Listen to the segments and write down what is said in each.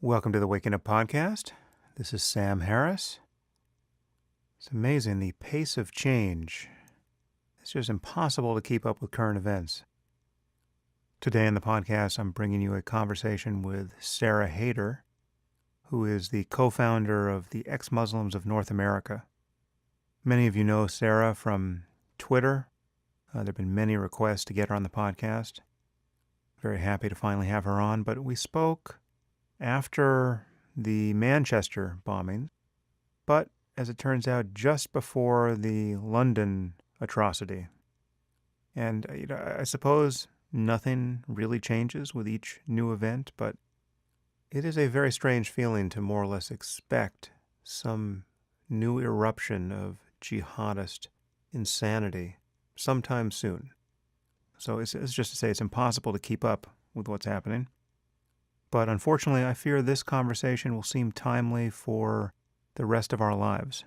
Welcome to the Waking Up Podcast. This is Sam Harris. It's amazing the pace of change. It's just impossible to keep up with current events. Today in the podcast, I'm bringing you a conversation with Sarah Haider, who is the co-founder of the Ex-Muslims of North America. Many of you know Sarah from Twitter. There have been many requests to get her on the podcast. Very happy to finally have her on, but we spoke after the Manchester bombing, but as it turns out, just before the London atrocity. And I suppose nothing really changes with each new event, but it is a very strange feeling to more or less expect some new eruption of jihadist insanity sometime soon. So it's just to say it's impossible to keep up with what's happening. But unfortunately, I fear this conversation will seem timely for the rest of our lives.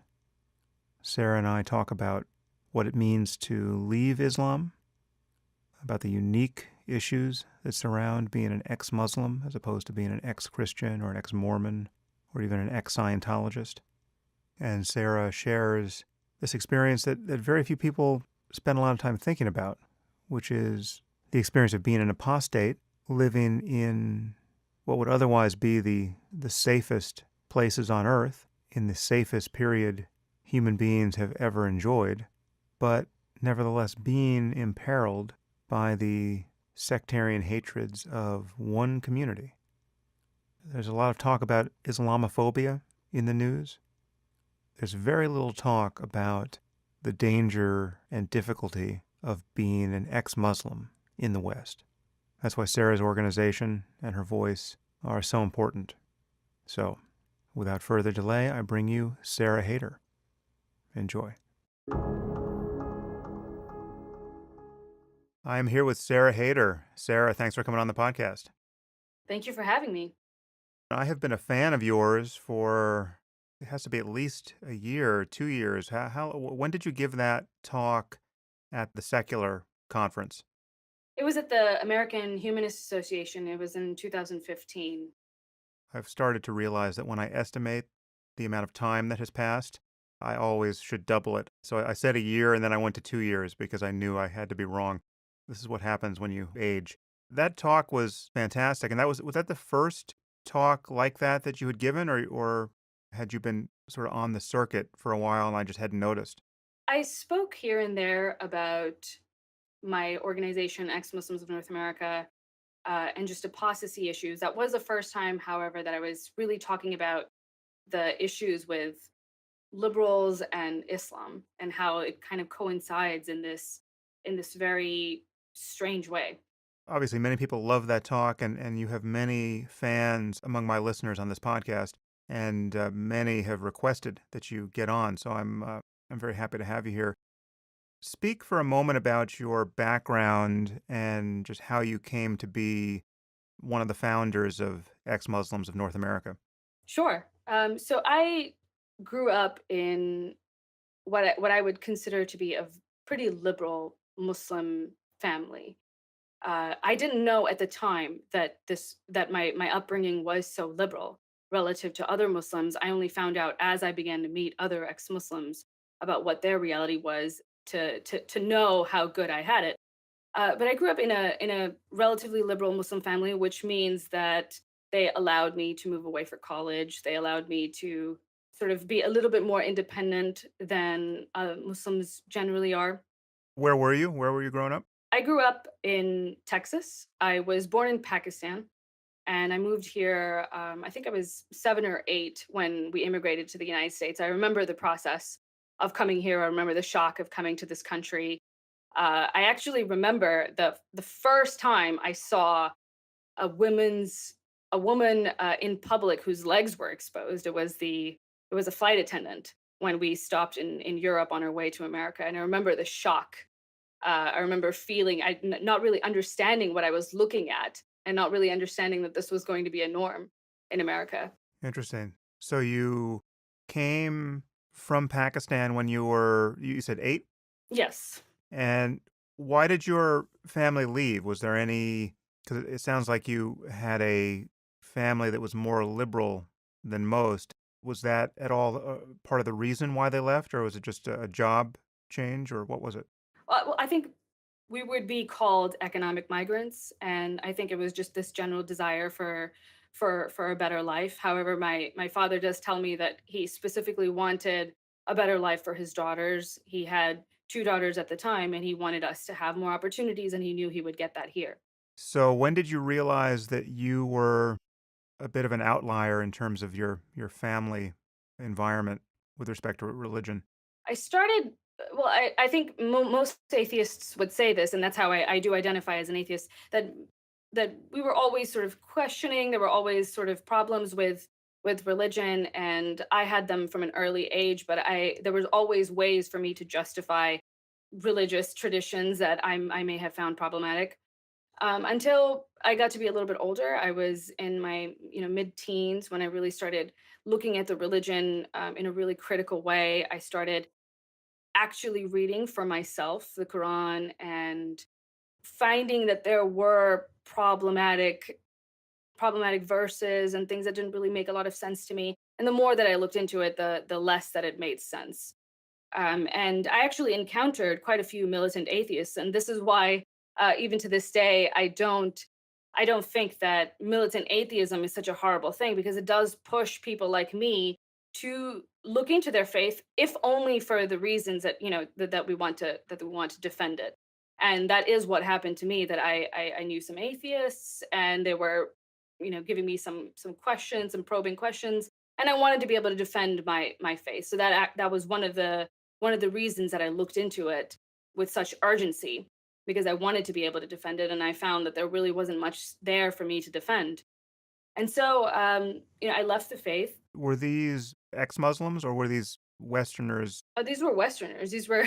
Sarah and I talk about what it means to leave Islam, about the unique issues that surround being an ex-Muslim as opposed to being an ex-Christian or an ex-Mormon or even an ex-Scientologist. And Sarah shares this experience that very few people spend a lot of time thinking about, which is the experience of being an apostate living in what would otherwise be the safest places on earth, in the safest period human beings have ever enjoyed, but nevertheless being imperiled by the sectarian hatreds of one community. There's a lot of talk about Islamophobia in the news. There's very little talk about the danger and difficulty of being an ex-Muslim in the West. That's why Sarah's organization and her voice are so important. So, without further delay, I bring you Sarah Haider. Enjoy. I am here with Sarah Haider. Sarah, thanks for coming on the podcast. Thank you for having me. I have been a fan of yours for, it has to be at least a year, 2 years. When did you give that talk at the secular conference? It was at the American Humanist Association. It was in 2015. I've started to realize that when I estimate the amount of time that has passed, I always should double it. So I said a year and then I went to 2 years because I knew I had to be wrong. This is what happens when you age. That talk was fantastic. And was that the first talk like that you had given, or had you been sort of on the circuit for a while and I just hadn't noticed? I spoke here and there about my organization, Ex-Muslims of North America, and just apostasy issues. That was the first time, however, that I was really talking about the issues with liberals and Islam and how it kind of coincides in this very strange way. Obviously, many people love that talk, and you have many fans among my listeners on this podcast, and many have requested that you get on. So I'm very happy to have you here. Speak for a moment about your background and just how you came to be one of the founders of Ex-Muslims of North America. Sure. So I grew up in what I would consider to be a pretty liberal Muslim family. I didn't know at the time that my upbringing was so liberal relative to other Muslims. I only found out as I began to meet other ex-Muslims about what their reality was to know how good I had it. But I grew up in a relatively liberal Muslim family, which means that they allowed me to move away for college. They allowed me to sort of be a little bit more independent than Muslims generally are. Where were you? Where were you growing up? I grew up in Texas. I was born in Pakistan, and I moved here. I think I was 7 or 8 when we immigrated to the United States. I remember the process of coming here. I remember the shock of coming to this country. I actually remember the first time I saw a woman in public whose legs were exposed. It was a flight attendant when we stopped in Europe on our way to America, and I remember the shock. I remember feeling not really understanding what I was looking at, and not really understanding that this was going to be a norm in America. Interesting. So you came from Pakistan when you said 8? Yes. And why did your family leave? Was there any, because it sounds like you had a family that was more liberal than most. Was that at all part of the reason why they left, or was it just a job change, or what was it? Well, I think we would be called economic migrants, and I think it was just this general desire for for a better life. However, my father does tell me that he specifically wanted a better life for his daughters. He had two daughters at the time, and he wanted us to have more opportunities, and he knew he would get that here. So when did you realize that you were a bit of an outlier in terms of your family environment with respect to religion? I started well, I think most atheists would say this, and that's how I do identify as an atheist. That we were always sort of questioning. There were always sort of problems with religion, and I had them from an early age. But I there was always ways for me to justify religious traditions that I may have found problematic. Until I got to be a little bit older, I was in my mid-teens when I really started looking at the religion in a really critical way. I started actually reading for myself the Quran and finding that there were problematic verses and things that didn't really make a lot of sense to me. And the more that I looked into it, the less that it made sense. And I actually encountered quite a few militant atheists, and this is why, even to this day, I don't think that militant atheism is such a horrible thing because it does push people like me to look into their faith, if only for the reasons that that we want to defend it. And that is what happened to me. That I knew some atheists, and they were, giving me some questions, some probing questions, and I wanted to be able to defend my faith. So that was one of the reasons that I looked into it with such urgency, because I wanted to be able to defend it, and I found that there really wasn't much there for me to defend. And so, I left the faith. Were these ex-Muslims or were these Westerners? These were Westerners. These were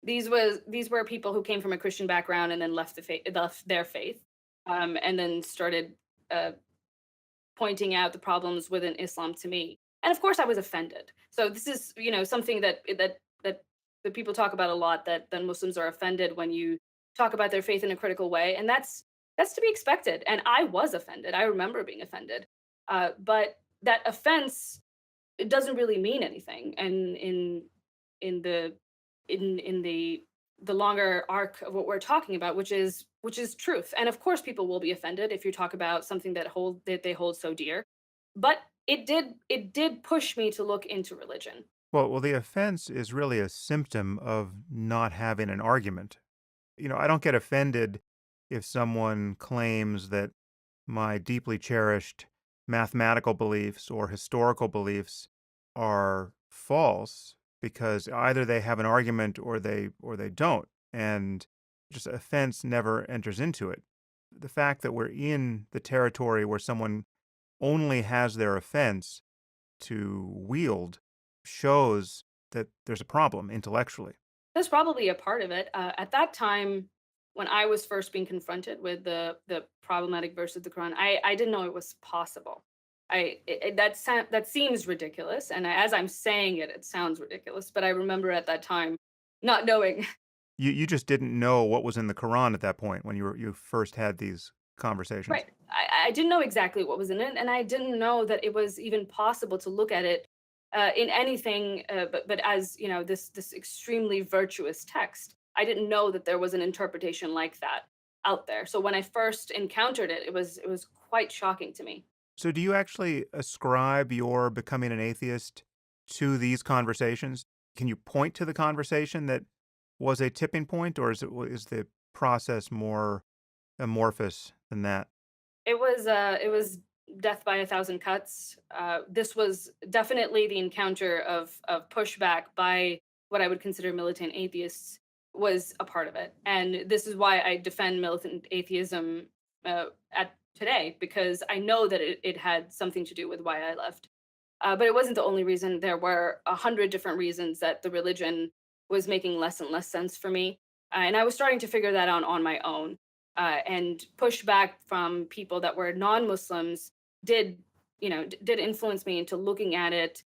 these were people who came from a Christian background and then left their faith, and then started uh, pointing out the problems within Islam to me. And of course I was offended. So this is, something that people talk about a lot, that Muslims are offended when you talk about their faith in a critical way, and that's to be expected. And I was offended. I remember being offended. But that offense, it doesn't really mean anything. And in the in the longer arc of what we're talking about, which is truth. And of course people will be offended if you talk about something that they hold so dear. But it did push me to look into religion. Well, the offense is really a symptom of not having an argument. I don't get offended if someone claims that my deeply cherished mathematical beliefs or historical beliefs are false because either they have an argument or they don't, and just offense never enters into it. The fact that we're in the territory where someone only has their offense to wield shows that there's a problem intellectually. That's probably a part of it. At that time, when I was first being confronted with the problematic verse of the Quran, I didn't know it was possible. That seems ridiculous, and as I'm saying it, it sounds ridiculous. But I remember at that time not knowing. You just didn't know what was in the Quran at that point when you first had these conversations. Right. I didn't know exactly what was in it, and I didn't know that it was even possible to look at it in anything, but as this extremely virtuous text. I didn't know that there was an interpretation like that out there. So when I first encountered it, it was quite shocking to me. So do you actually ascribe your becoming an atheist to these conversations? Can you point to the conversation that was a tipping point, or is the process more amorphous than that? It was death by a thousand cuts. This was definitely the encounter of pushback by what I would consider militant atheists was a part of it, and this is why I defend militant atheism at today, because I know that it had something to do with why I left. But it wasn't the only reason. There were 100 different reasons that the religion was making less and less sense for me, and I was starting to figure that out on my own. And pushback from people that were non-Muslims did, did influence me into looking at it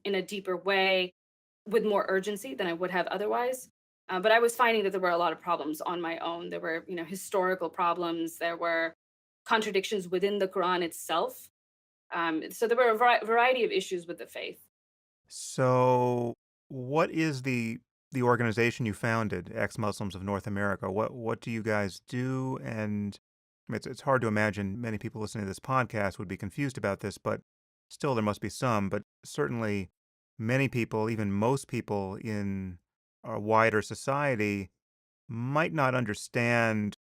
in a deeper way, with more urgency than I would have otherwise. But I was finding that there were a lot of problems on my own. There were, historical problems. There were contradictions within the Quran itself. So there were a variety of issues with the faith. So, what is the organization you founded, Ex-Muslims of North America? What do you guys do? And I mean, it's hard to imagine many people listening to this podcast would be confused about this, but still there must be some. But certainly, many people, even most people in our wider society, might not understand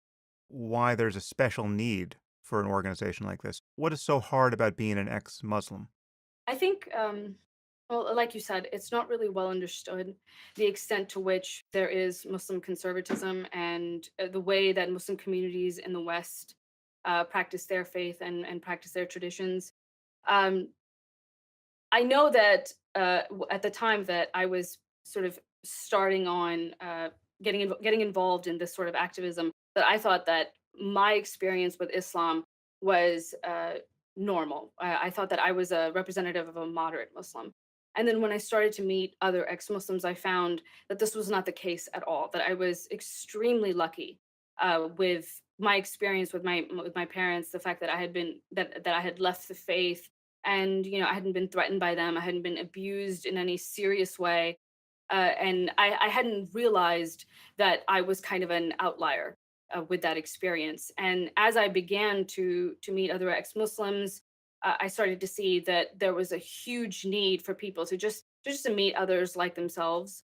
why there's a special need for an organization like this. What is so hard about being an ex-Muslim? I think, well, like you said, it's not really well understood the extent to which there is Muslim conservatism and the way that Muslim communities in the West practice their faith and practice their traditions. Um, I know that at the time that I was sort of starting on getting involved in this sort of activism, that I thought that my experience with Islam was normal. I thought that I was a representative of a moderate Muslim. And then when I started to meet other ex-Muslims, I found that this was not the case at all. That I was extremely lucky with my experience with my parents, the fact that I had left the faith, and I hadn't been threatened by them, I hadn't been abused in any serious way, and I hadn't realized that I was kind of an outlier with that experience. And as I began to meet other ex-Muslims, I started to see that there was a huge need for people to just to meet others like themselves.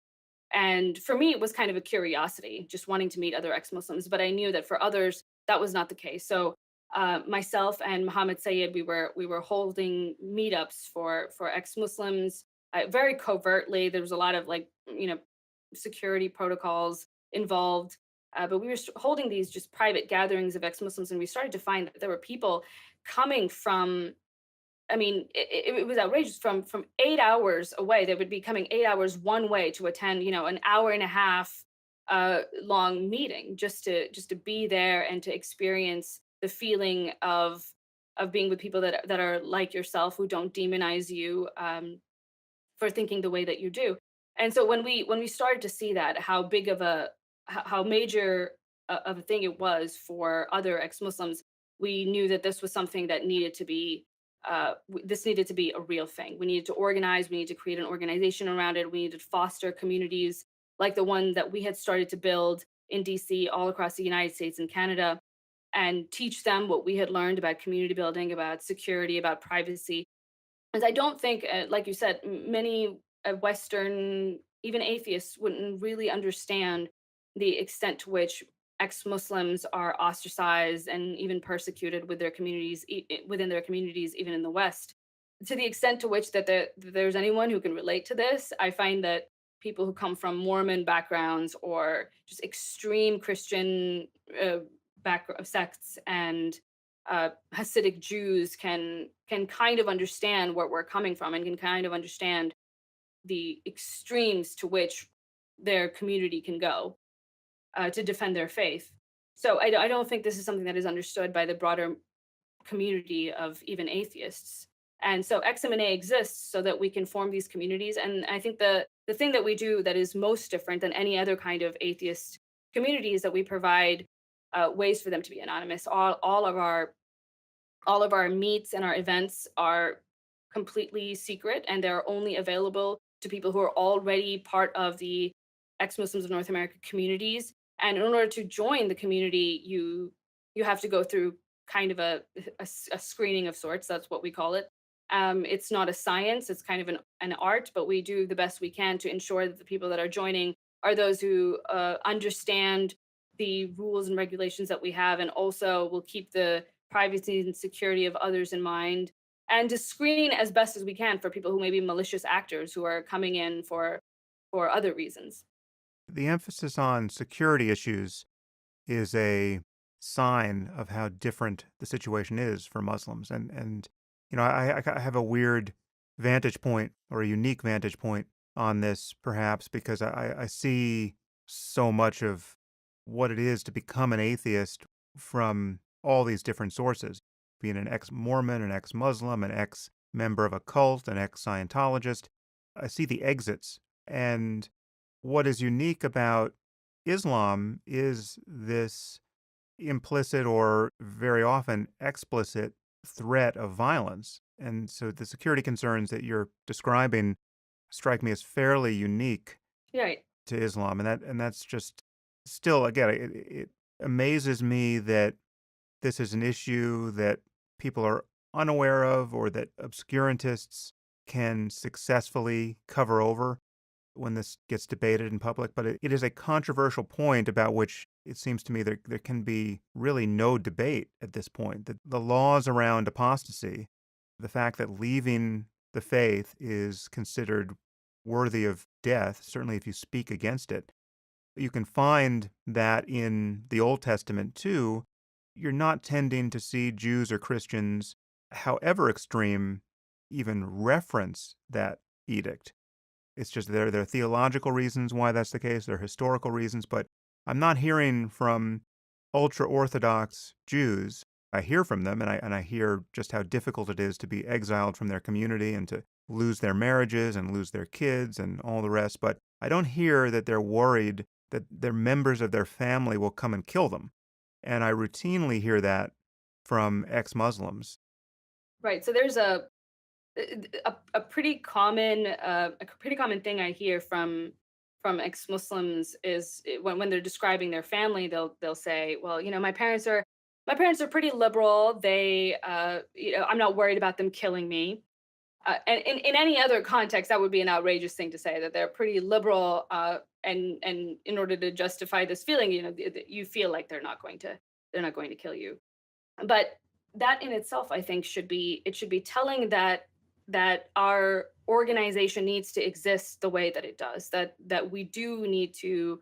And for me, it was kind of a curiosity, just wanting to meet other ex-Muslims. But I knew that for others, that was not the case. So myself and Muhammad Sayed, we were holding meetups for ex-Muslims very covertly. There was a lot of security protocols involved. But we were holding these just private gatherings of ex-Muslims, and we started to find that there were people coming from, I mean, it was outrageous. From 8 hours away, they would be coming 8 hours one way to attend, an hour and a half long meeting, just to be there and to experience the feeling of being with people that are like yourself, who don't demonize you for thinking the way that you do. And so when we started to see that, how big of a how major of a thing it was for other ex-Muslims, we knew that this was something that needed to be this needed to be a real thing. We needed to organize, we needed to create an organization around it, we needed to foster communities like the one that we had started to build in DC, all across the United States and Canada, and teach them what we had learned about community building, about security, about privacy. As I don't think, like you said, many Western, even atheists, wouldn't really understand the extent to which ex-Muslims are ostracized and even persecuted with their communities, within their communities, even in the West. To the extent to which that there's anyone who can relate to this, I find that people who come from Mormon backgrounds or just extreme Christian sects and Hasidic Jews can kind of understand where we're coming from, and can kind of understand the extremes to which their community can go to defend their faith. So I don't think this is something that is understood by the broader community of even atheists. And so XM&A exists so that we can form these communities. And I think the thing that we do that is most different than any other kind of atheist community is that we provide ways for them to be anonymous. All of our meets and our events are completely secret, and they're only available to people who are already part of the ex-Muslims of North America communities. And in order to join the community, you have to go through kind of a screening of sorts. That's what we call it. It's not a science; it's kind of an art, but we do the best we can to ensure that the people that are joining are those who understand the rules and regulations that we have, and also will keep the privacy and security of others in mind, and to screen as best as we can for people who may be malicious actors who are coming in for other reasons. The emphasis on security issues is a sign of how different the situation is for Muslims. And I have a weird vantage point, or a unique vantage point on this, perhaps because I see so much of what it is to become an atheist from all these different sources, being an ex-Mormon, an ex-Muslim, an ex-member of a cult, an ex-Scientologist. I see the exits. And what is unique about Islam is this implicit or very often explicit threat of violence. And so the security concerns that you're describing strike me as fairly unique Right. to Islam. And that's just still, again, it amazes me that this is an issue that people are unaware of or that obscurantists can successfully cover over when this gets debated in public, but it is a controversial point about which it seems to me there can be really no debate at this point. The laws around apostasy, the fact that leaving the faith is considered worthy of death, certainly if you speak against it, you can find that in the Old Testament too. You're not tending to see Jews or Christians, however extreme, even reference that edict. It's just there are theological reasons why that's the case. There are historical reasons, but I'm not hearing from ultra-Orthodox Jews. I hear from them, and I hear just how difficult it is to be exiled from their community and to lose their marriages and lose their kids and all the rest. But I don't hear that they're worried that their members of their family will come and kill them. And I routinely hear that from ex-Muslims. Right. So there's a pretty common thing I hear from ex-Muslims is when they're describing their family, they'll say, well, my parents are pretty liberal. I'm not worried about them killing me. And in any other context, that would be an outrageous thing to say, that they're pretty liberal, and in order to justify this feeling, you feel like they're not going to kill you. But that in itself, I think, should be telling that our organization needs to exist the way that it does, that we do need to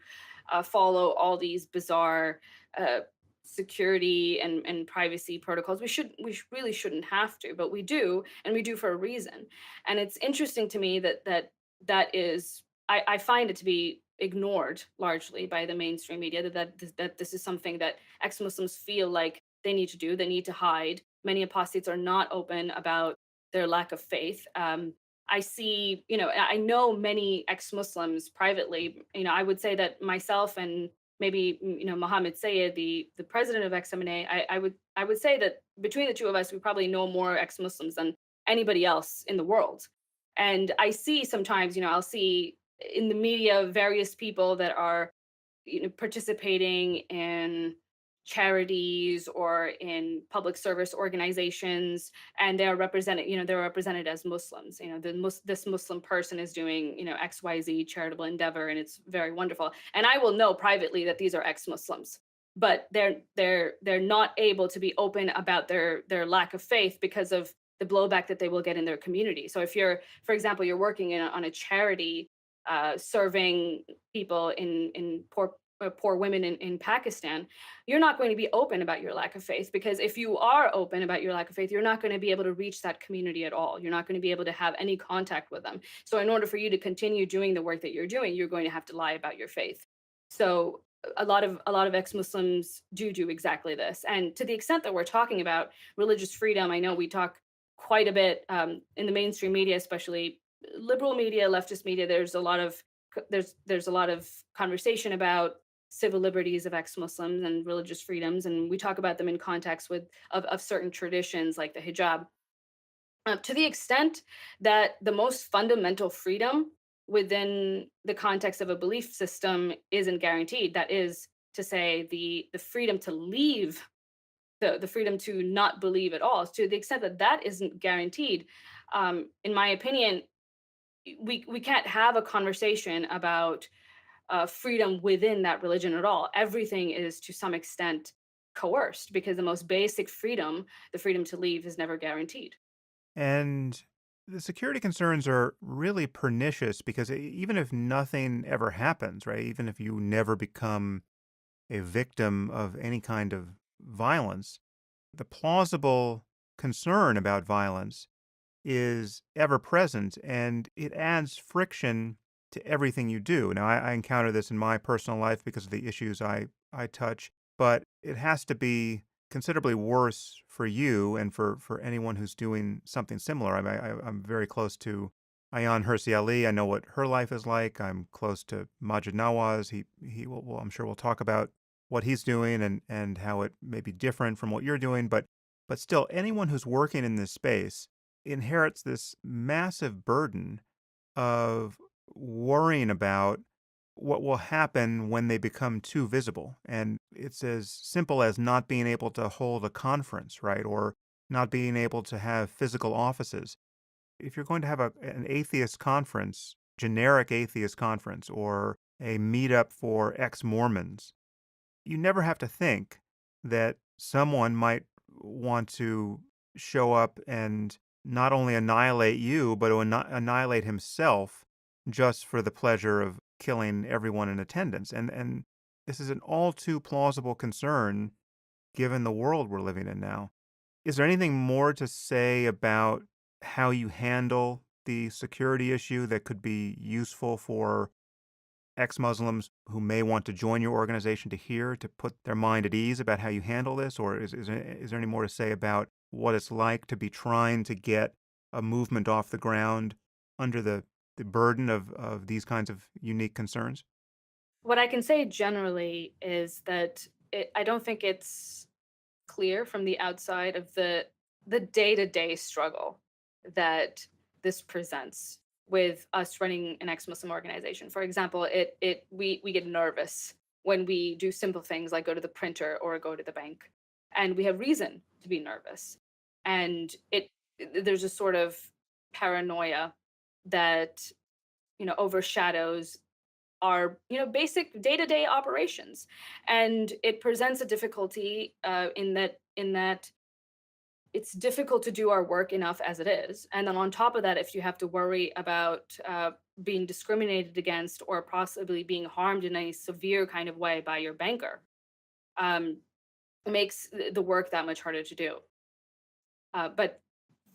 follow all these bizarre uh, security and privacy protocols. Really shouldn't have to, but we do, and we do for a reason. And it's interesting to me that is, I find it to be ignored largely by the mainstream media, that this is something that ex-Muslims feel like they need to do, they need to hide. Many apostates are not open about their lack of faith. I know many ex-Muslims privately. I would say that myself and maybe Mohammed Sayed, the president of XMNA, I would say that between the two of us, we probably know more ex-Muslims than anybody else in the world. And I see sometimes, I'll see in the media various people that are participating in charities or in public service organizations, and they're represented as Muslims. This Muslim person is doing XYZ charitable endeavor, and it's very wonderful, and I will know privately that these are ex-Muslims, but they're not able to be open about their lack of faith because of the blowback that they will get in their community. So if you're, for example, you're working on a charity, serving people in poor women in Pakistan, you're not going to be open about your lack of faith, because if you are open about your lack of faith, you're not going to be able to reach that community at all. You're not going to be able to have any contact with them. So in order for you to continue doing the work that you're doing, you're going to have to lie about your faith. So a lot of ex-Muslims do exactly this. And to the extent that we're talking about religious freedom, I know we talk quite a bit, in the mainstream media, especially liberal media, leftist media. There's a lot of conversation about civil liberties of ex-Muslims and religious freedoms, and we talk about them in context of certain traditions like the hijab. To the extent that the most fundamental freedom within the context of a belief system isn't guaranteed, that is to say, the freedom to leave, the freedom to not believe at all, to the extent that that isn't guaranteed, in my opinion, we can't have a conversation about freedom within that religion at all. Everything is to some extent coerced, because the most basic freedom, the freedom to leave, is never guaranteed. And the security concerns are really pernicious because even if nothing ever happens, right? Even if you never become a victim of any kind of violence, the plausible concern about violence is ever present and it adds friction to everything you do. Now, I encounter this in my personal life because of the issues I touch, but it has to be considerably worse for you and for anyone who's doing something similar. I'm very close to Ayan Hirsi Ali. I know what her life is like. I'm close to Majid Nawaz. He will, I'm sure we'll talk about what he's doing and how it may be different from what you're doing, but still anyone who's working in this space inherits this massive burden of worrying about what will happen when they become too visible. And it's as simple as not being able to hold a conference, right? Or not being able to have physical offices. If you're going to have an atheist conference, generic atheist conference, or a meetup for ex Mormons, you never have to think that someone might want to show up and not only annihilate you, but to annihilate himself just for the pleasure of killing everyone in attendance. And this is an all too plausible concern given the world we're living in now. Is there anything more to say about how you handle the security issue that could be useful for ex-Muslims who may want to join your organization to hear, to put their mind at ease about how you handle this? Or is there any more to say about what it's like to be trying to get a movement off the ground under the burden of these kinds of unique concerns? What I can say generally is that I don't think it's clear from the outside of the day-to-day struggle that this presents with us running an ex-Muslim organization. For example, we get nervous when we do simple things like go to the printer or go to the bank, and we have reason to be nervous. And there's a sort of paranoia that overshadows our basic day-to-day operations, and it presents a difficulty in that it's difficult to do our work enough as it is. And then on top of that, if you have to worry about being discriminated against or possibly being harmed in a severe kind of way by your banker, um, it makes the work that much harder to do. But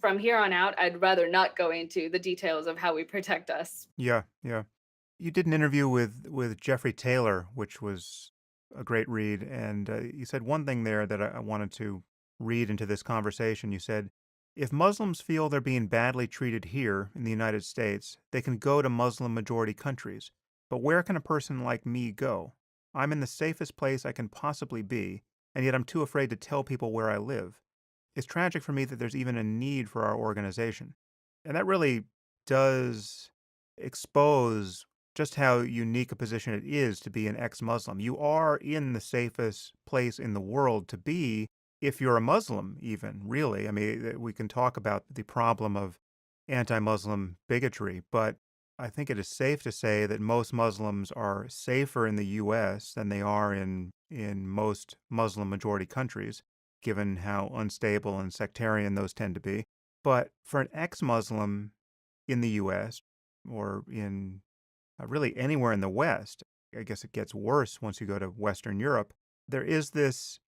from here on out, I'd rather not go into the details of how we protect us. Yeah, yeah. You did an interview with Jeffrey Taylor, which was a great read, and you said one thing there that I wanted to read into this conversation. You said, "If Muslims feel they're being badly treated here in the United States, they can go to Muslim majority countries. But where can a person like me go? I'm in the safest place I can possibly be, and yet I'm too afraid to tell people where I live. It's tragic for me that there's even a need for our organization." And that really does expose just how unique a position it is to be an ex-Muslim. You are in the safest place in the world to be if you're a Muslim, even, really. I mean, we can talk about the problem of anti-Muslim bigotry, but I think it is safe to say that most Muslims are safer in the US than they are in most Muslim majority countries, given how unstable and sectarian those tend to be. But for an ex-Muslim in the US or in really anywhere in the West, I guess it gets worse once you go to Western Europe, there is this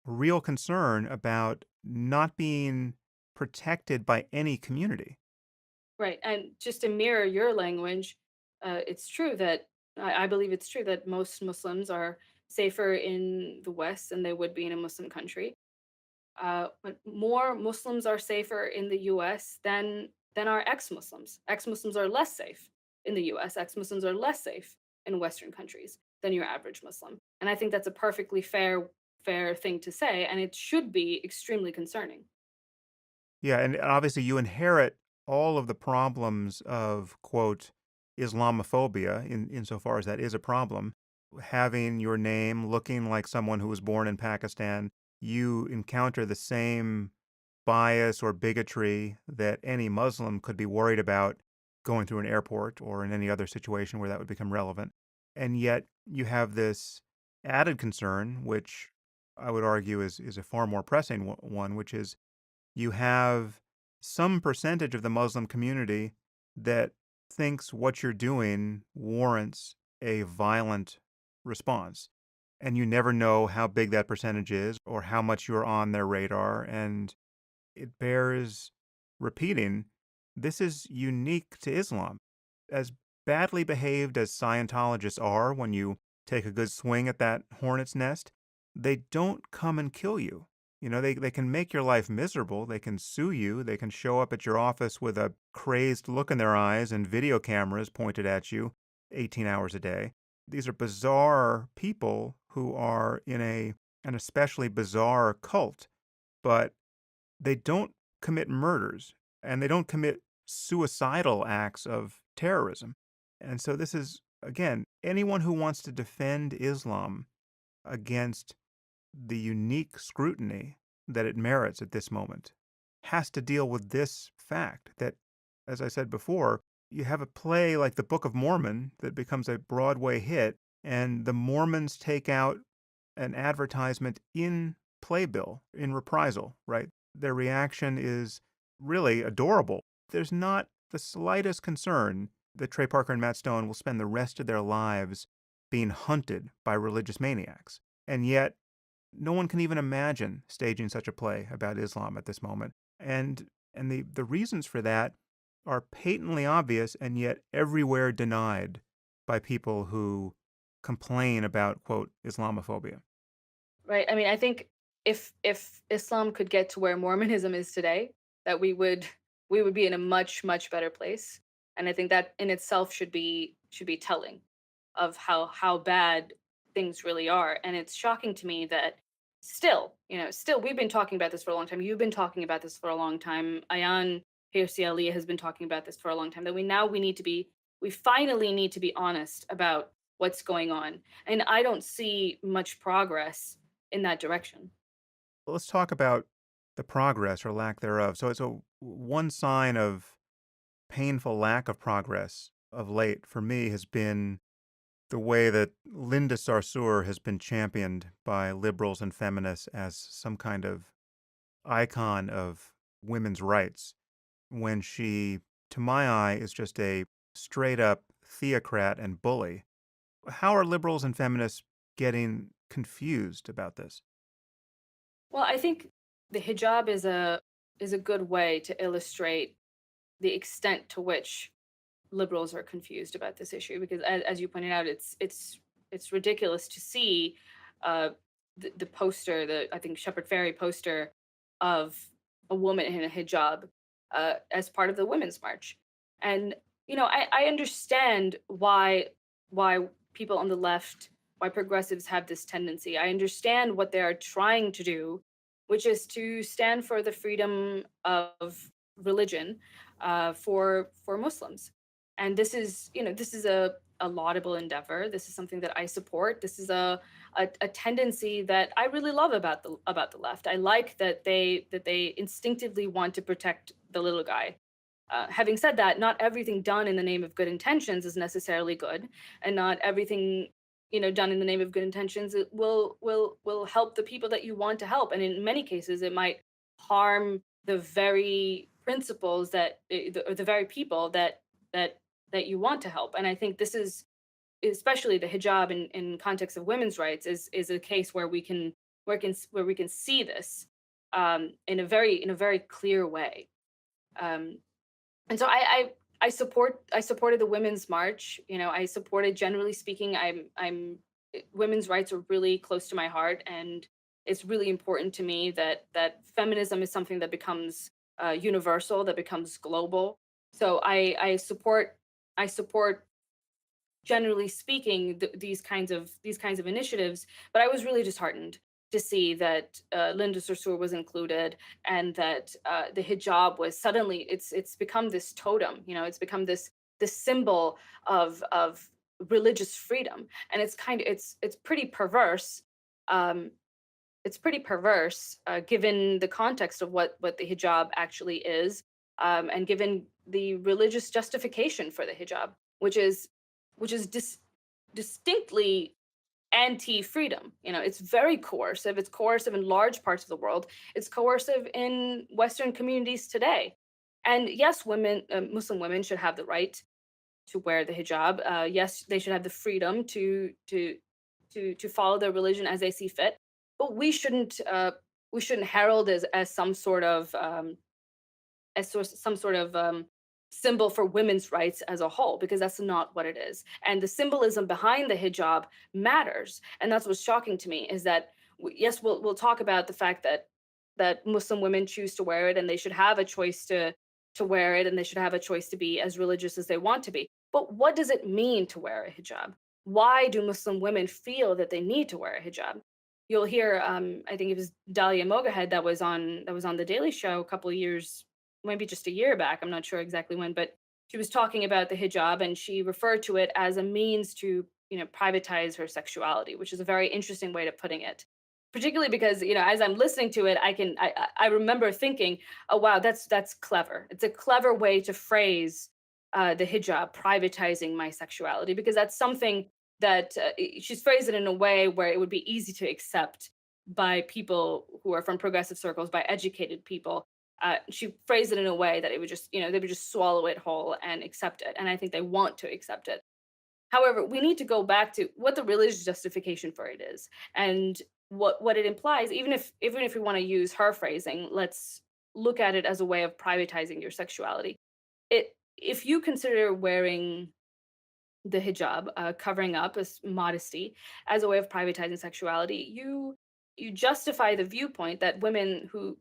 real concern about not being protected by any community. Right. And just to mirror your language, it's true that I believe it's true that most Muslims are safer in the West than they would be in a Muslim country. But more Muslims are safer in the US than are ex-Muslims. Ex-Muslims are less safe in the US. Ex-Muslims are less safe in Western countries than your average Muslim. And I think that's a perfectly fair thing to say, and it should be extremely concerning. Yeah, and obviously you inherit all of the problems of, quote, Islamophobia, insofar as that is a problem. Having your name looking like someone who was born in Pakistan, you encounter the same bias or bigotry that any Muslim could be worried about going through an airport or in any other situation where that would become relevant. And yet you have this added concern, which I would argue is a far more pressing one, which is you have some percentage of the Muslim community that thinks what you're doing warrants a violent response. And you never know how big that percentage is or how much you're on their radar. And it bears repeating this is unique to Islam. As badly behaved as Scientologists are when you take a good swing at that hornet's nest, they don't come and kill you. They can make your life miserable. They can sue you. They can show up at your office with a crazed look in their eyes and video cameras pointed at you 18 hours a day. These are bizarre people who are in an especially bizarre cult, but they don't commit murders and they don't commit suicidal acts of terrorism. And so this is, again, anyone who wants to defend Islam against the unique scrutiny that it merits at this moment has to deal with this fact that, as I said before, you have a play like the Book of Mormon that becomes a Broadway hit, and the Mormons take out an advertisement in playbill in reprisal, right? Their reaction is really adorable. There's not the slightest concern that Trey Parker and Matt Stone will spend the rest of their lives being hunted by religious maniacs. And yet, no one can even imagine staging such a play about Islam at this moment. And the reasons for that are patently obvious and yet everywhere denied by people who complain about, quote, Islamophobia. Right. I mean, I think if Islam could get to where Mormonism is today, that we would be in a much better place. And I think that in itself should be telling of how bad things really are. And it's shocking to me that still we've been talking about this for a long time. You've been talking about this for a long time. Ayan Hirsi Ali has been talking about this for a long time. That we finally need to be honest about what's going on. And I don't see much progress in that direction. Let's talk about the progress or lack thereof. So one sign of painful lack of progress of late for me has been the way that Linda Sarsour has been championed by liberals and feminists as some kind of icon of women's rights when she, to my eye, is just a straight up theocrat and bully. How are liberals and feminists getting confused about this? Well, I think the hijab is a good way to illustrate the extent to which liberals are confused about this issue because as you pointed out it's ridiculous to see uh the poster, the I think Shepard Fairey poster of a woman in a hijab as part of the women's march. And I understand why people on the left, why progressives have this tendency. I understand what they are trying to do, which is to stand for the freedom of religion for Muslims. And this is a laudable endeavor. This is something that I support. This is a tendency that I really love about the left. I like that they instinctively want to protect the little guy. Having said that, not everything done in the name of good intentions is necessarily good, and not everything done in the name of good intentions will help the people that you want to help. And in many cases, it might harm the very principles or the very people that that you want to help. And I think this is especially the hijab in context of women's rights is a case where we can see this in a very clear way. Um, and so I supported the women's march. I supported, generally speaking. Women's rights are really close to my heart, and it's really important to me that feminism is something that becomes universal, that becomes global. So I support, generally speaking, these kinds of initiatives. But I was really disheartened to see that Linda Sarsour was included, and that the hijab was suddenly it's become this totem. It's become this symbol of religious freedom, and it's pretty perverse. Um, it's pretty perverse given the context of what the hijab actually is, and given the religious justification for the hijab, which is distinctly anti-freedom. It's very coercive. It's coercive in large parts of the world. It's coercive in Western communities today. And yes, Muslim women should have the right to wear the hijab. Yes, they should have the freedom to follow their religion as they see fit. But we shouldn't herald as some sort of symbol for women's rights as a whole, because that's not what it is. And the symbolism behind the hijab matters, and that's what's shocking to me is that yes, we'll talk about the fact that Muslim women choose to wear it, and they should have a choice to wear it, and they should have a choice to be as religious as they want to be. But what does it mean to wear a hijab? why do Muslim women feel that they need to wear a hijab? You'll hear, I think it was Dahlia Mogahed that was on the Daily Show a couple of years, maybe just a year back. I'm not sure exactly when, but she was talking about the hijab and she referred to it as a means to, privatize her sexuality, which is a very interesting way of putting it. Particularly because, as I'm listening to it, I remember thinking, oh wow, that's clever. It's a clever way to phrase the hijab privatizing my sexuality, because that's something that she's phrased it in a way where it would be easy to accept by people who are from progressive circles, by educated people. She phrased it in a way that it would just, they would just swallow it whole and accept it. And I think they want to accept it. However, we need to go back to what the religious justification for it is, and what it implies. Even if we want to use her phrasing, let's look at it as a way of privatizing your sexuality. If you consider wearing the hijab, covering up as modesty, as a way of privatizing sexuality, you justify the viewpoint that women who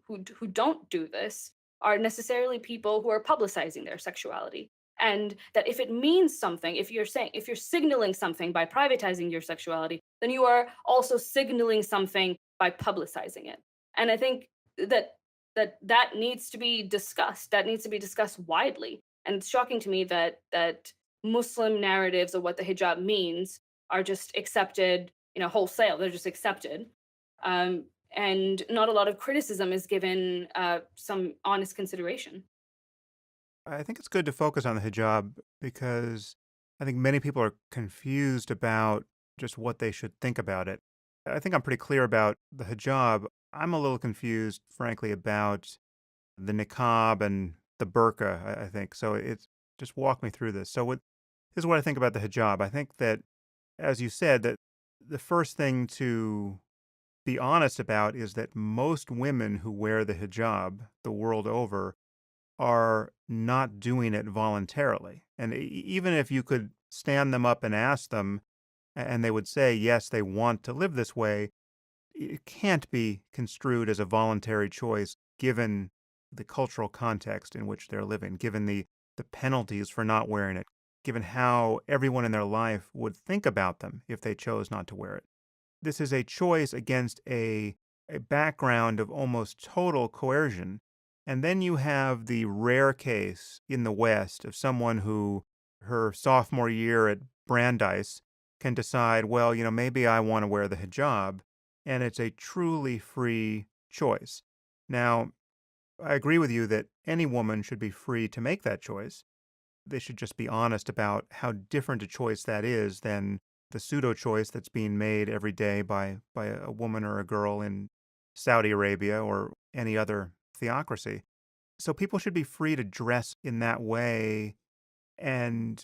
don't do this are necessarily people who are publicizing their sexuality, and that if it means something, if you're signaling something by privatizing your sexuality, then you are also signaling something by publicizing it. And I think that that needs to be discussed. That needs to be discussed widely. And it's shocking to me that Muslim narratives of what the hijab means are just accepted, wholesale. They're just accepted. And not a lot of criticism is given some honest consideration. I think it's good to focus on the hijab because I think many people are confused about just what they should think about it. I think I'm pretty clear about the hijab. I'm a little confused, frankly, about the niqab and the burqa, I think. So it's just walk me through this. This is what I think about the hijab. I think that, as you said, that the first thing to be honest about is that most women who wear the hijab the world over are not doing it voluntarily. And even if you could stand them up and ask them, and they would say, yes, they want to live this way, it can't be construed as a voluntary choice given the cultural context in which they're living, given the penalties for not wearing it, given how everyone in their life would think about them if they chose not to wear it. This is a choice against a background of almost total coercion. And then you have the rare case in the West of someone who, her sophomore year at Brandeis, can decide, well, maybe I want to wear the hijab. And it's a truly free choice. Now, I agree with you that any woman should be free to make that choice. They should just be honest about how different a choice that is than the pseudo choice that's being made every day by a woman or a girl in Saudi Arabia or any other theocracy. So people should be free to dress in that way, and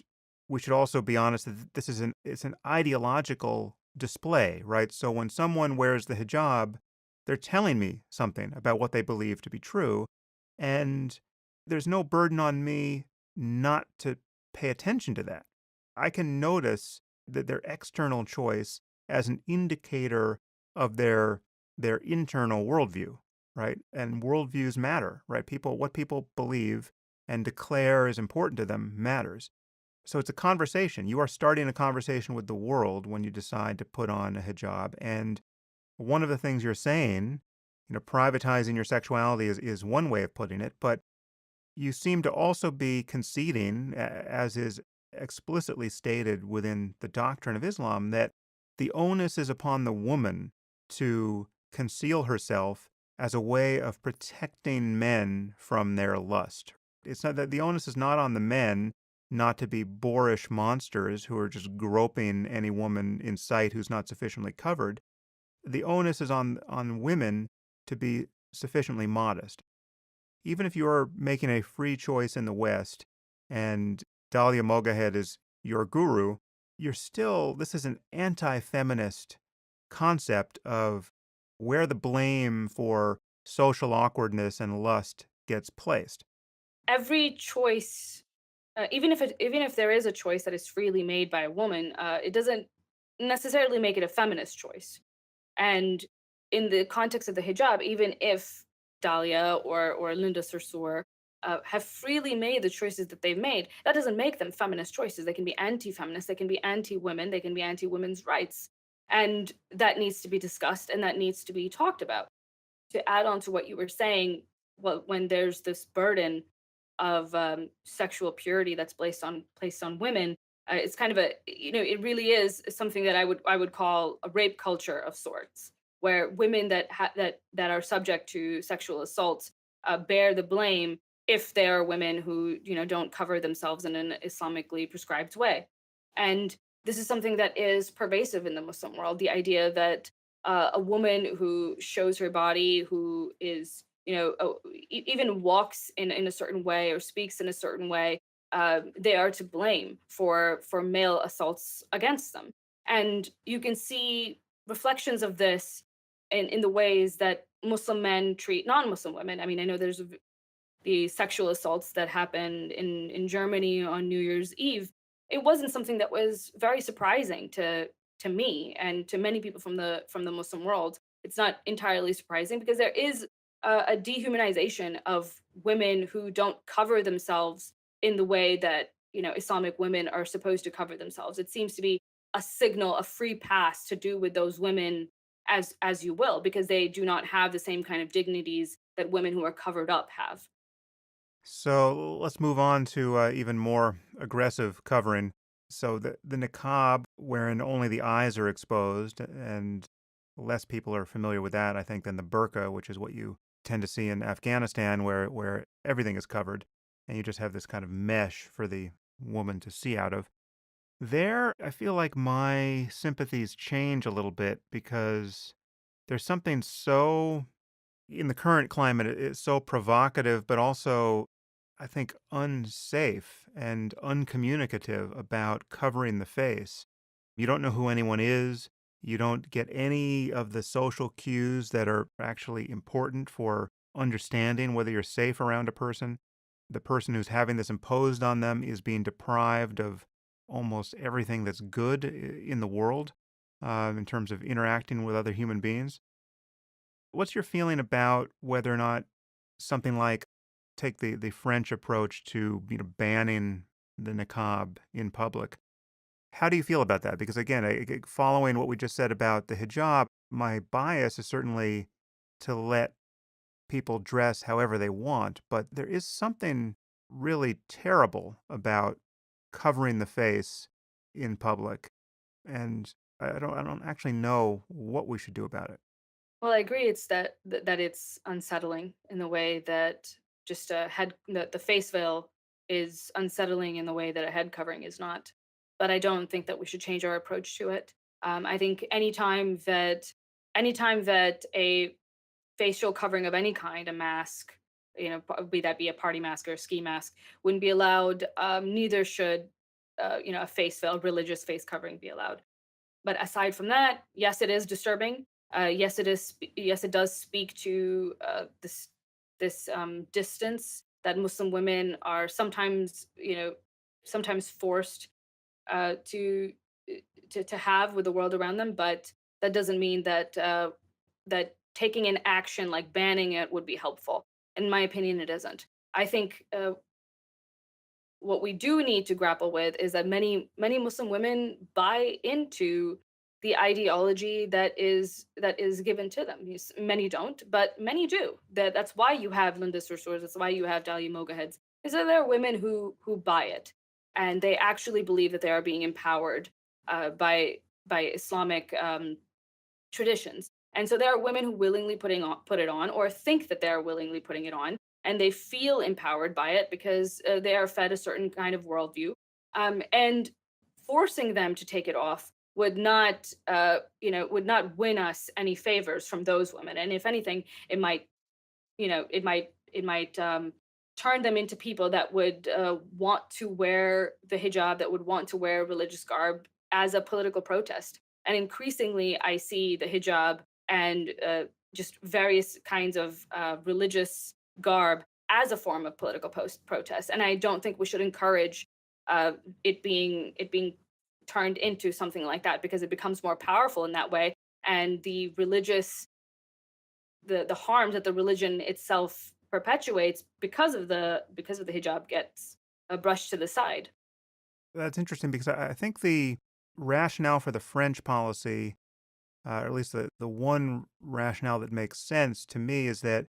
we should also be honest that this is it's an ideological display, right? So when someone wears the hijab, they're telling me something about what they believe to be true, and there's no burden on me not to pay attention to that. I can notice that their external choice as an indicator of their internal worldview, right? And worldviews matter, right? What people believe and declare is important to them matters. So it's a conversation. You are starting a conversation with the world when you decide to put on a hijab. And one of the things you're saying, privatizing your sexuality is one way of putting it, but you seem to also be conceding, as is explicitly stated within the doctrine of Islam, that the onus is upon the woman to conceal herself as a way of protecting men from their lust. It's not that the onus is not on the men not to be boorish monsters who are just groping any woman in sight who's not sufficiently covered. The onus is on women to be sufficiently modest. Even if you're making a free choice in the West and Dahlia Mogahed is your guru, this is an anti-feminist concept of where the blame for social awkwardness and lust gets placed. Every choice, even if there is a choice that is freely made by a woman, it doesn't necessarily make it a feminist choice. And in the context of the hijab, even if Dahlia or Linda Sarsour have freely made the choices that they've made, that doesn't make them feminist choices. They can be anti-feminist, they can be anti-women, they can be anti-women's rights, and that needs to be discussed and that needs to be talked about. To add on to what you were saying, well, when there's this burden of sexual purity that's placed on women, it's kind of a, it really is something that I would call a rape culture of sorts, where women that are subject to sexual assaults bear the blame if they are women who don't cover themselves in an Islamically prescribed way, and this is something that is pervasive in the Muslim world. The idea that a woman who shows her body, who is, even walks in a certain way or speaks in a certain way, they are to blame for male assaults against them. And you can see reflections of this in the ways that Muslim men treat non-Muslim women. I mean, I know there's the sexual assaults that happened in Germany on New Year's Eve, it wasn't something that was very surprising to me and to many people from the Muslim world. It's not entirely surprising because there is a dehumanization of women who don't cover themselves in the way that Islamic women are supposed to cover themselves. It seems to be a signal, a free pass to do with those women as you will, because they do not have the same kind of dignities that women who are covered up have. So let's move on to even more aggressive covering. So the niqab, wherein only the eyes are exposed, and less people are familiar with that, I think, than the burqa, which is what you tend to see in Afghanistan, where everything is covered, and you just have this kind of mesh for the woman to see out of. There, I feel like my sympathies change a little bit because there's something so in the current climate, it's so provocative, but also, I think, unsafe and uncommunicative about covering the face. You don't know who anyone is. You don't get any of the social cues that are actually important for understanding whether you're safe around a person. The person who's having this imposed on them is being deprived of almost everything that's good in the world in terms of interacting with other human beings. What's your feeling about whether or not something like take the French approach to, banning the niqab in public? How do you feel about that? Because again, following what we just said about the hijab, my bias is certainly to let people dress however they want, but there is something really terrible about covering the face in public, and I don't actually know what we should do about it. Well, I agree. It's that it's unsettling in the way that just a head the face veil is unsettling in the way that a head covering is not. But I don't think that we should change our approach to it. I think anytime that a facial covering of any kind, a mask, be that be a party mask or a ski mask, wouldn't be allowed. Neither should a face veil, religious face covering, be allowed. But aside from that, yes, it is disturbing. Yes, it is. Yes, it does speak to this distance that Muslim women are sometimes, sometimes forced to to have with the world around them. But that doesn't mean that taking an action like banning it would be helpful. In my opinion, it isn't. I think what we do need to grapple with is that many Muslim women buy into the ideology that is given to them. Many don't, but many do. That's why you have Linda Sarsours. That's why you have Dahlia Mogaheads. Is that there are women who buy it, and they actually believe that they are being empowered by Islamic traditions. And so there are women who willingly put it on or think that they're willingly putting it on and they feel empowered by it because they are fed a certain kind of worldview. And forcing them to take it off would not win us any favors from those women. And if anything, it might, it might turn them into people that would want to wear the hijab, that would want to wear religious garb as a political protest. And increasingly, I see the hijab and just various kinds of religious garb as a form of political protest. And I don't think we should encourage it being turned into something like that because it becomes more powerful in that way. And the harms that the religion itself perpetuates because of the hijab gets brushed to the side. That's interesting because I think the rationale for the French policy, or at least the one rationale that makes sense to me, is that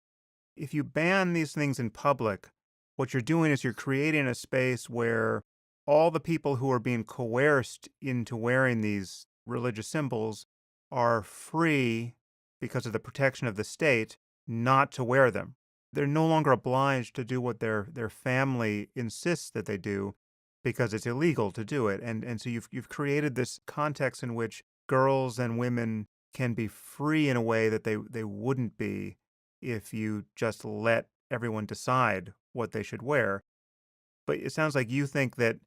if you ban these things in public, what you're doing is you're creating a space where all the people who are being coerced into wearing these religious symbols are free because of the protection of the state not to wear them. They're no longer obliged to do what their family insists that they do because it's illegal to do it. And so you've created this context in which girls and women can be free in a way that they wouldn't be if you just let everyone decide what they should wear. But it sounds like you think that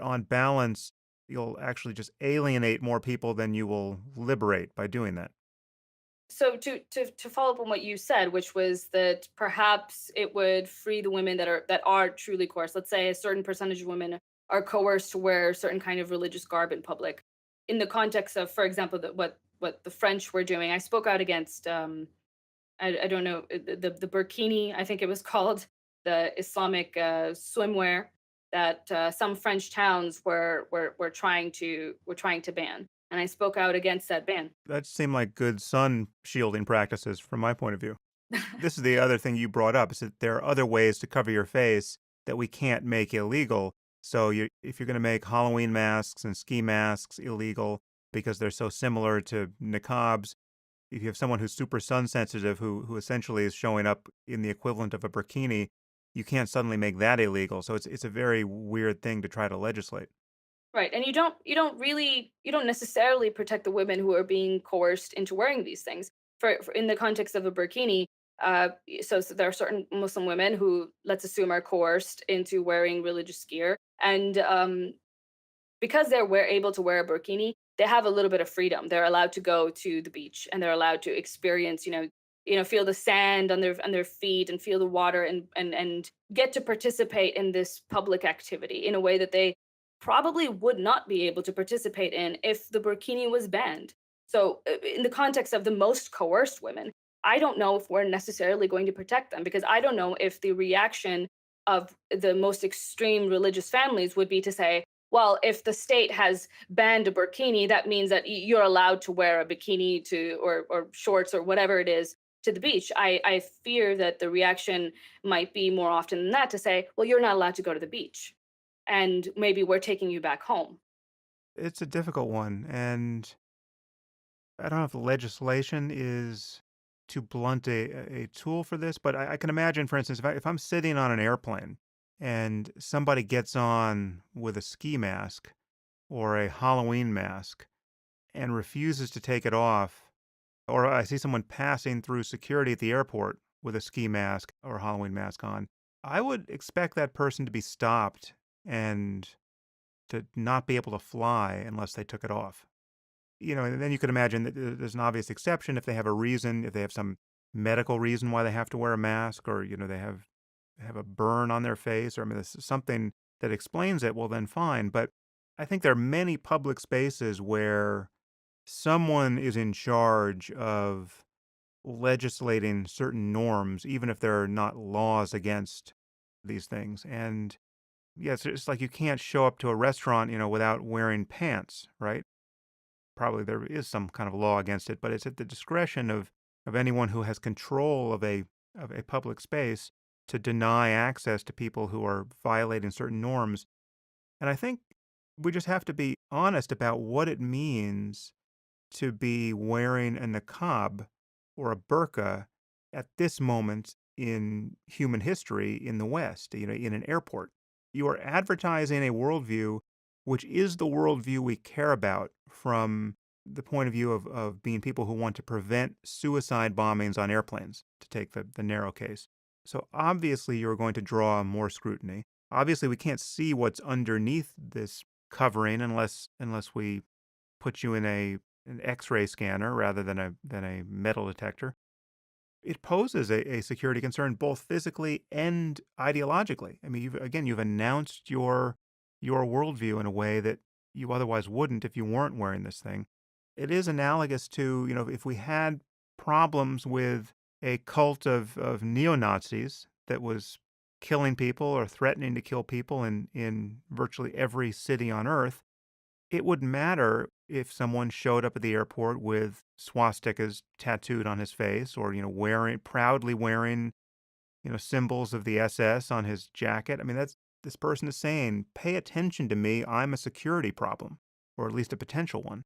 on balance, you'll actually just alienate more people than you will liberate by doing that. So to follow up on what you said, which was that perhaps it would free the women that are truly coerced. Let's say a certain percentage of women are coerced to wear certain kind of religious garb in public. In the context of, for example, what the French were doing, I spoke out against I don't know the burkini, I think it was called, the Islamic swimwear that some French towns were trying to ban, and I spoke out against that ban. That seemed like good sun shielding practices from my point of view. This is the other thing you brought up, is that there are other ways to cover your face that we can't make illegal. So if you're going to make Halloween masks and ski masks illegal because they're so similar to niqabs, if you have someone who's super sun sensitive who essentially is showing up in the equivalent of a burkini, you can't suddenly make that illegal. So it's a very weird thing to try to legislate. Right, and you don't necessarily protect the women who are being coerced into wearing these things. For in the context of a burkini, so there are certain Muslim women who, let's assume, are coerced into wearing religious gear, and because they're able to wear a burkini, they have a little bit of freedom. They're allowed to go to the beach and they're allowed to experience, feel the sand on their feet and feel the water and get to participate in this public activity in a way that they probably would not be able to participate in if the burkini was banned. So, in the context of the most coerced women, I don't know if we're necessarily going to protect them because I don't know if the reaction of the most extreme religious families would be to say, well, if the state has banned a burkini, that means that you're allowed to wear a bikini to or shorts or whatever it is to the beach. I fear that the reaction might be more often than that to say, well, you're not allowed to go to the beach, and maybe we're taking you back home. It's a difficult one, and I don't know if legislation is too blunt a tool for this, but I can imagine, for instance, if I'm sitting on an airplane and somebody gets on with a ski mask or a Halloween mask and refuses to take it off, or I see someone passing through security at the airport with a ski mask or Halloween mask on, I would expect that person to be stopped and to not be able to fly unless they took it off. And then you could imagine that there's an obvious exception if they have a reason, if they have some medical reason why they have to wear a mask, or they have a burn on their face, or I mean, this is something that explains it. Well, then fine. But I think there are many public spaces where someone is in charge of legislating certain norms, even if there are not laws against these things. And yes, it's like you can't show up to a restaurant, without wearing pants, right? Probably there is some kind of law against it, but it's at the discretion of anyone who has control of a public space to deny access to people who are violating certain norms. And I think we just have to be honest about what it means to be wearing a niqab or a burqa at this moment in human history in the West, in an airport. You are advertising a worldview which is the worldview we care about from the point of view of being people who want to prevent suicide bombings on airplanes, to take the narrow case. So obviously you're going to draw more scrutiny. Obviously we can't see what's underneath this covering unless we put you in an X-ray scanner rather than a metal detector. It poses a security concern both physically and ideologically. I mean, you've announced your worldview in a way that you otherwise wouldn't if you weren't wearing this thing. It is analogous to, if we had problems with a cult of neo-Nazis that was killing people or threatening to kill people in virtually every city on Earth, it wouldn't matter if someone showed up at the airport with swastikas tattooed on his face or, proudly wearing, symbols of the SS on his jacket. I mean, this person is saying, pay attention to me. I'm a security problem, or at least a potential one.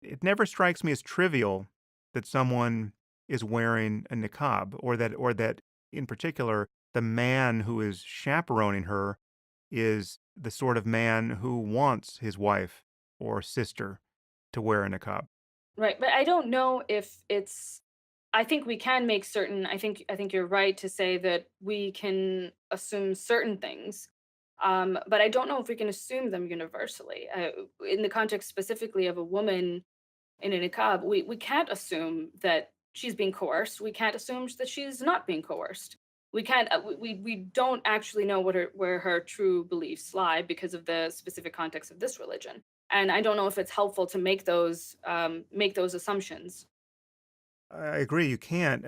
It never strikes me as trivial that someone is wearing a niqab, or that in particular, the man who is chaperoning her is the sort of man who wants his wife or sister to wear a niqab. Right, but I don't know if it's I think we can make certain I think you're right to say that we can assume certain things. But I don't know if we can assume them universally. In the context specifically of a woman in a niqab, we can't assume that she's being coerced. We can't assume that she's not being coerced. We can't. We don't actually know what her where her true beliefs lie because of the specific context of this religion. And I don't know if it's helpful to make those assumptions. I agree, you can't.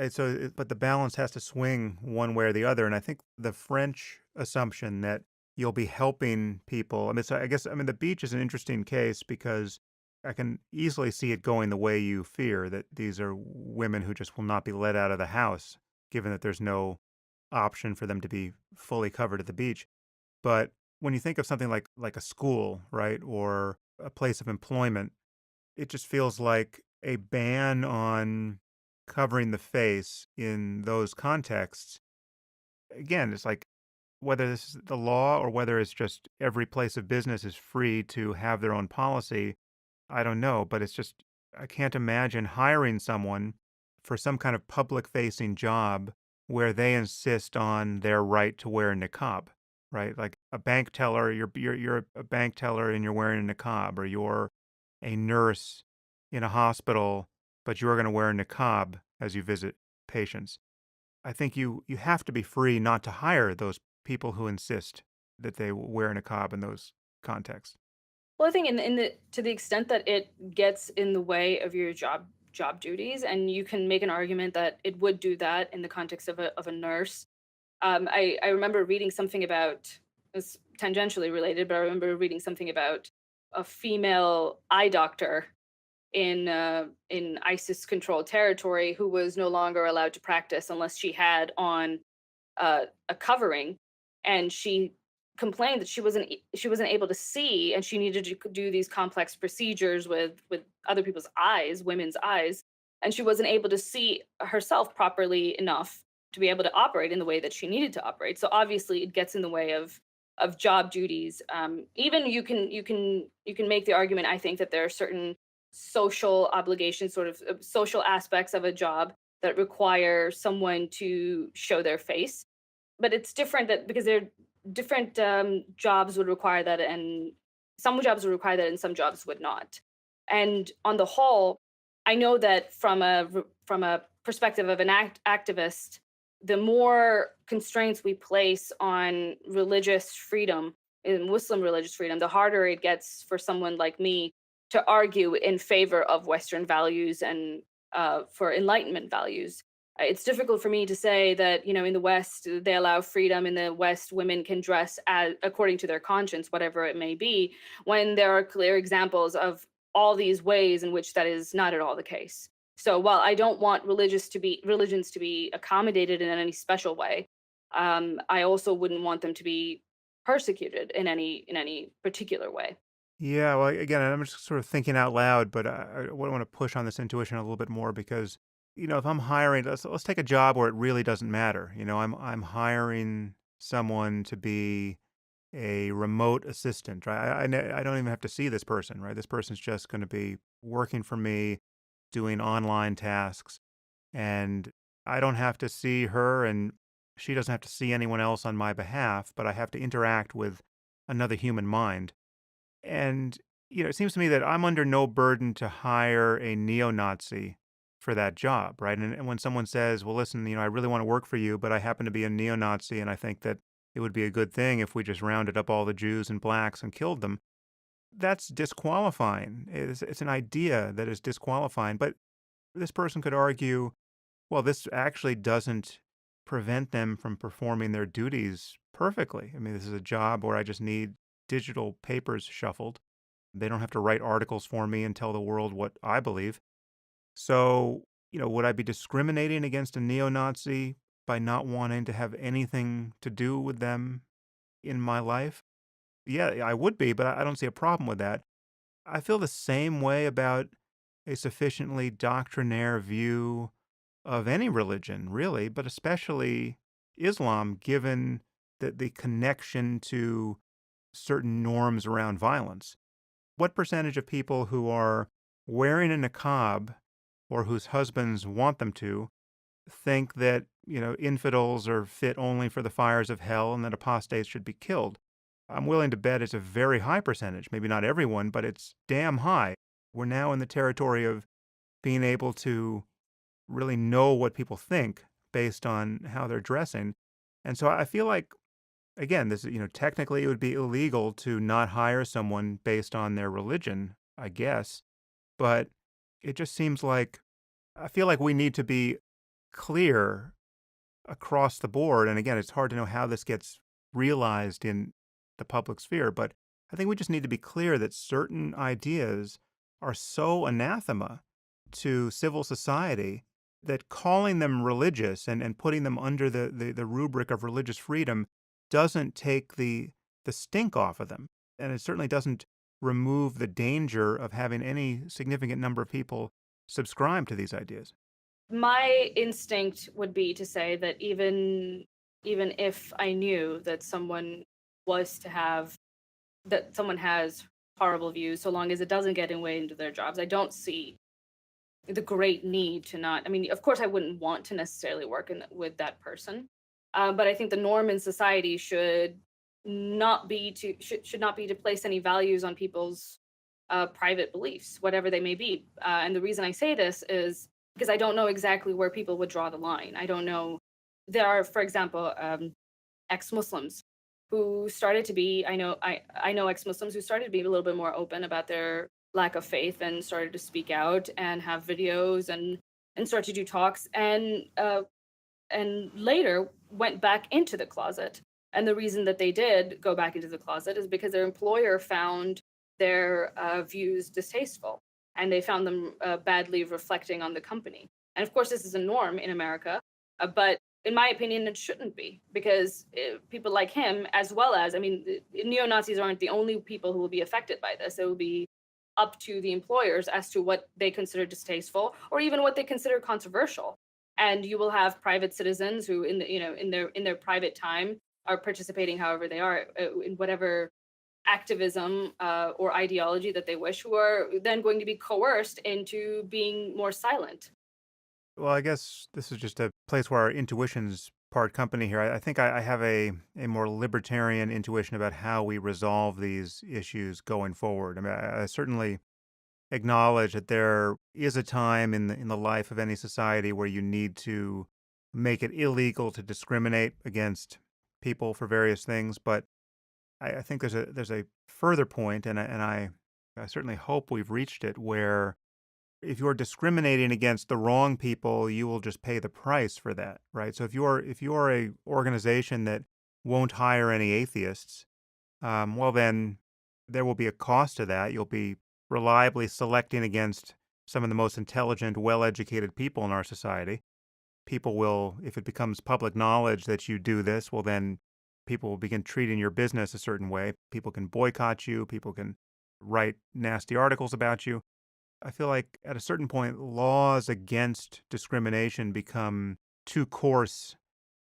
But the balance has to swing one way or the other. And I think the French assumption that you'll be helping people. I mean, so I guess, the beach is an interesting case because I can easily see it going the way you fear that these are women who just will not be let out of the house, given that there's no option for them to be fully covered at the beach. But when you think of something like a school, right, or a place of employment, it just feels like a ban on covering the face in those contexts. Again, it's like whether this is the law or whether it's just every place of business is free to have their own policy, I don't know, but it's just I can't imagine hiring someone for some kind of public-facing job where they insist on their right to wear a niqab, right? Like a bank teller, you're a bank teller and you're wearing a niqab, or you're a nurse in a hospital, but you're going to wear a niqab as you visit patients. I think you have to be free not to hire those people who insist that they wear a niqab in those contexts. Well, I think in the to the extent that it gets in the way of your job duties, and you can make an argument that it would do that in the context of a nurse. I remember reading something about it's tangentially related, but I remember reading something about a female eye doctor in ISIS controlled territory who was no longer allowed to practice unless she had on a covering, and she complained that she wasn't able to see, and she needed to do these complex procedures with other people's eyes, women's eyes, and she wasn't able to see herself properly enough to be able to operate in the way that she needed to operate. So obviously, it gets in the way of job duties. Even you can make the argument. I think that there are certain social obligations, sort of social aspects of a job that require someone to show their face, but it's different that because they're different jobs would require that, and some jobs would require that and some jobs would not. And on the whole, I know that from a perspective of an activist, the more constraints we place on religious freedom, in Muslim religious freedom, the harder it gets for someone like me to argue in favor of Western values and for Enlightenment values. It's difficult for me to say that, in the West they allow freedom. In the West, women can dress as according to their conscience, whatever it may be, when there are clear examples of all these ways in which that is not at all the case. So while I don't want religions to be accommodated in any special way, I also wouldn't want them to be persecuted in any particular way. Yeah, well, again, I'm just sort of thinking out loud, but I want to push on this intuition a little bit more because, if I'm hiring, let's take a job where it really doesn't matter. I'm hiring someone to be a remote assistant, right? I don't even have to see this person, right? This person's just going to be working for me, doing online tasks, and I don't have to see her, and she doesn't have to see anyone else on my behalf, but I have to interact with another human mind. And, it seems to me that I'm under no burden to hire a neo-Nazi for that job, right? And when someone says, well, listen, I really want to work for you, but I happen to be a neo-Nazi and I think that it would be a good thing if we just rounded up all the Jews and blacks and killed them, that's disqualifying. It's an idea that is disqualifying. But this person could argue, Well, this actually doesn't prevent them from performing their duties perfectly. I mean, this is a job where I just need digital papers shuffled. They don't have to write articles for me and tell the world what I believe. So, would I be discriminating against a neo Nazi by not wanting to have anything to do with them in my life? Yeah, I would be, but I don't see a problem with that. I feel the same way about a sufficiently doctrinaire view of any religion, really, but especially Islam, given the connection to certain norms around violence. What percentage of people who are wearing a niqab or whose husbands want them to think that, infidels are fit only for the fires of hell and that apostates should be killed? I'm willing to bet it's a very high percentage. Maybe not everyone, but it's damn high. We're now in the territory of being able to really know what people think based on how they're dressing. And so I feel like, again, technically it would be illegal to not hire someone based on their religion, I guess. But it just seems like I feel like we need to be clear across the board. And again, it's hard to know how this gets realized in the public sphere, but I think we just need to be clear that certain ideas are so anathema to civil society that calling them religious and putting them under the rubric of religious freedom doesn't take the stink off of them. And it certainly doesn't remove the danger of having any significant number of people subscribe to these ideas. My instinct would be to say that even if I knew that someone has horrible views, so long as it doesn't get in way into their jobs, I don't see the great need to not. I mean, of course, I wouldn't want to necessarily work with that person, but I think the norm in society should not be to place any values on people's private beliefs, whatever they may be. And the reason I say this is because I don't know exactly where people would draw the line. I don't know. There are, for example, ex-Muslims who started to be. I know ex-Muslims who started to be a little bit more open about their lack of faith and started to speak out and have videos and start to do talks and later went back into the closet. And the reason that they did go back into the closet is because their employer found their views distasteful and they found them badly reflecting on the company. And of course, this is a norm in America, but in my opinion, it shouldn't be because people like him, as well as, I mean, neo Nazis aren't the only people who will be affected by this. It will be up to the employers as to what they consider distasteful or even what they consider controversial. And you will have private citizens who in their private time are participating however they are in whatever activism or ideology that they wish, who are then going to be coerced into being more silent. Well, I guess this is just a place where our intuitions part company here. I think I have a more libertarian intuition about how we resolve these issues going forward. I mean, I certainly acknowledge that there is a time in the life of any society where you need to make it illegal to discriminate against people for various things. But I think there's a further point, and I certainly hope we've reached it, where if you're discriminating against the wrong people, you will just pay the price for that, right? So if you're a organization that won't hire any atheists, well then there will be a cost to that. You'll be reliably selecting against some of the most intelligent, well-educated people in our society. People will, if it becomes public knowledge that you do this, well then people will begin treating your business a certain way. People can boycott you. People can write nasty articles about you. I feel like at a certain point, laws against discrimination become too coarse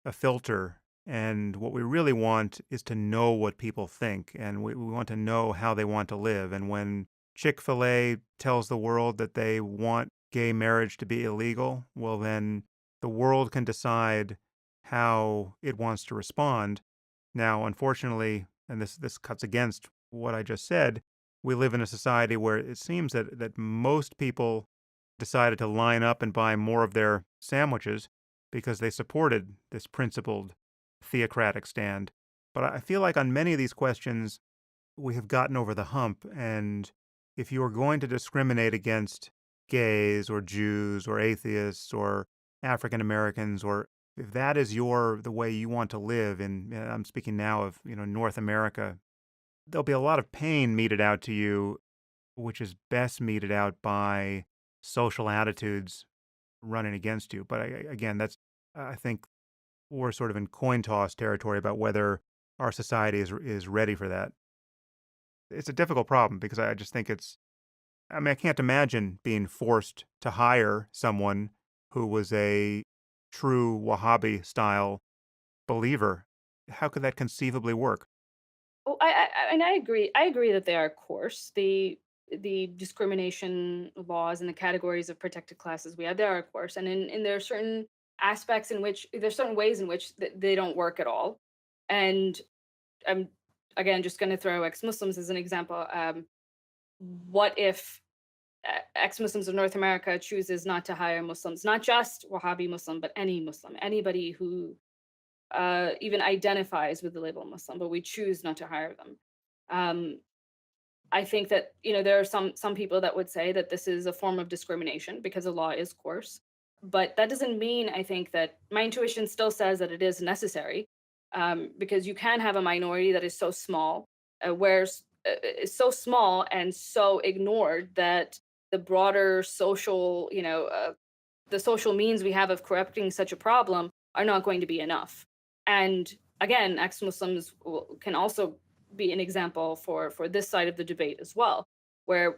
a filter. And what we really want is to know what people think, and we want to know how they want to live. And when Chick fil A tells the world that they want gay marriage to be illegal, well, then the world can decide how it wants to respond. Now, unfortunately, and this cuts against what I just said, we live in a society where it seems that most people decided to line up and buy more of their sandwiches because they supported this principled theocratic stand. But I feel like on many of these questions, we have gotten over the hump. And if you are going to discriminate against gays or Jews or atheists or African Americans, or if that is the way you want to live, and I'm speaking now of, North America, there'll be a lot of pain meted out to you, which is best meted out by social attitudes running against you. But again, I think we're sort of in coin toss territory about whether our society is ready for that. It's a difficult problem because I just think I mean, I can't imagine being forced to hire someone who was a true Wahhabi style believer. How could that conceivably work? Oh, and I agree. I agree that they are coarse. The discrimination laws and the categories of protected classes we have, they are coarse, and in there are certain aspects in which there's certain ways in which they don't work at all. And I'm again just going to throw ex-Muslims as an example. What if ex-Muslims of North America chooses not to hire Muslims, not just Wahhabi Muslim, but any Muslim, anybody who even identifies with the label Muslim, but we choose not to hire them. Um, I think that there are some people that would say that this is a form of discrimination because the law is coarse, but that doesn't mean I think that my intuition still says that it is necessary, because you can have a minority that is so small, is so small and so ignored that the broader social the social means we have of correcting such a problem are not going to be enough. And again, ex-Muslims can also be an example for this side of the debate as well, where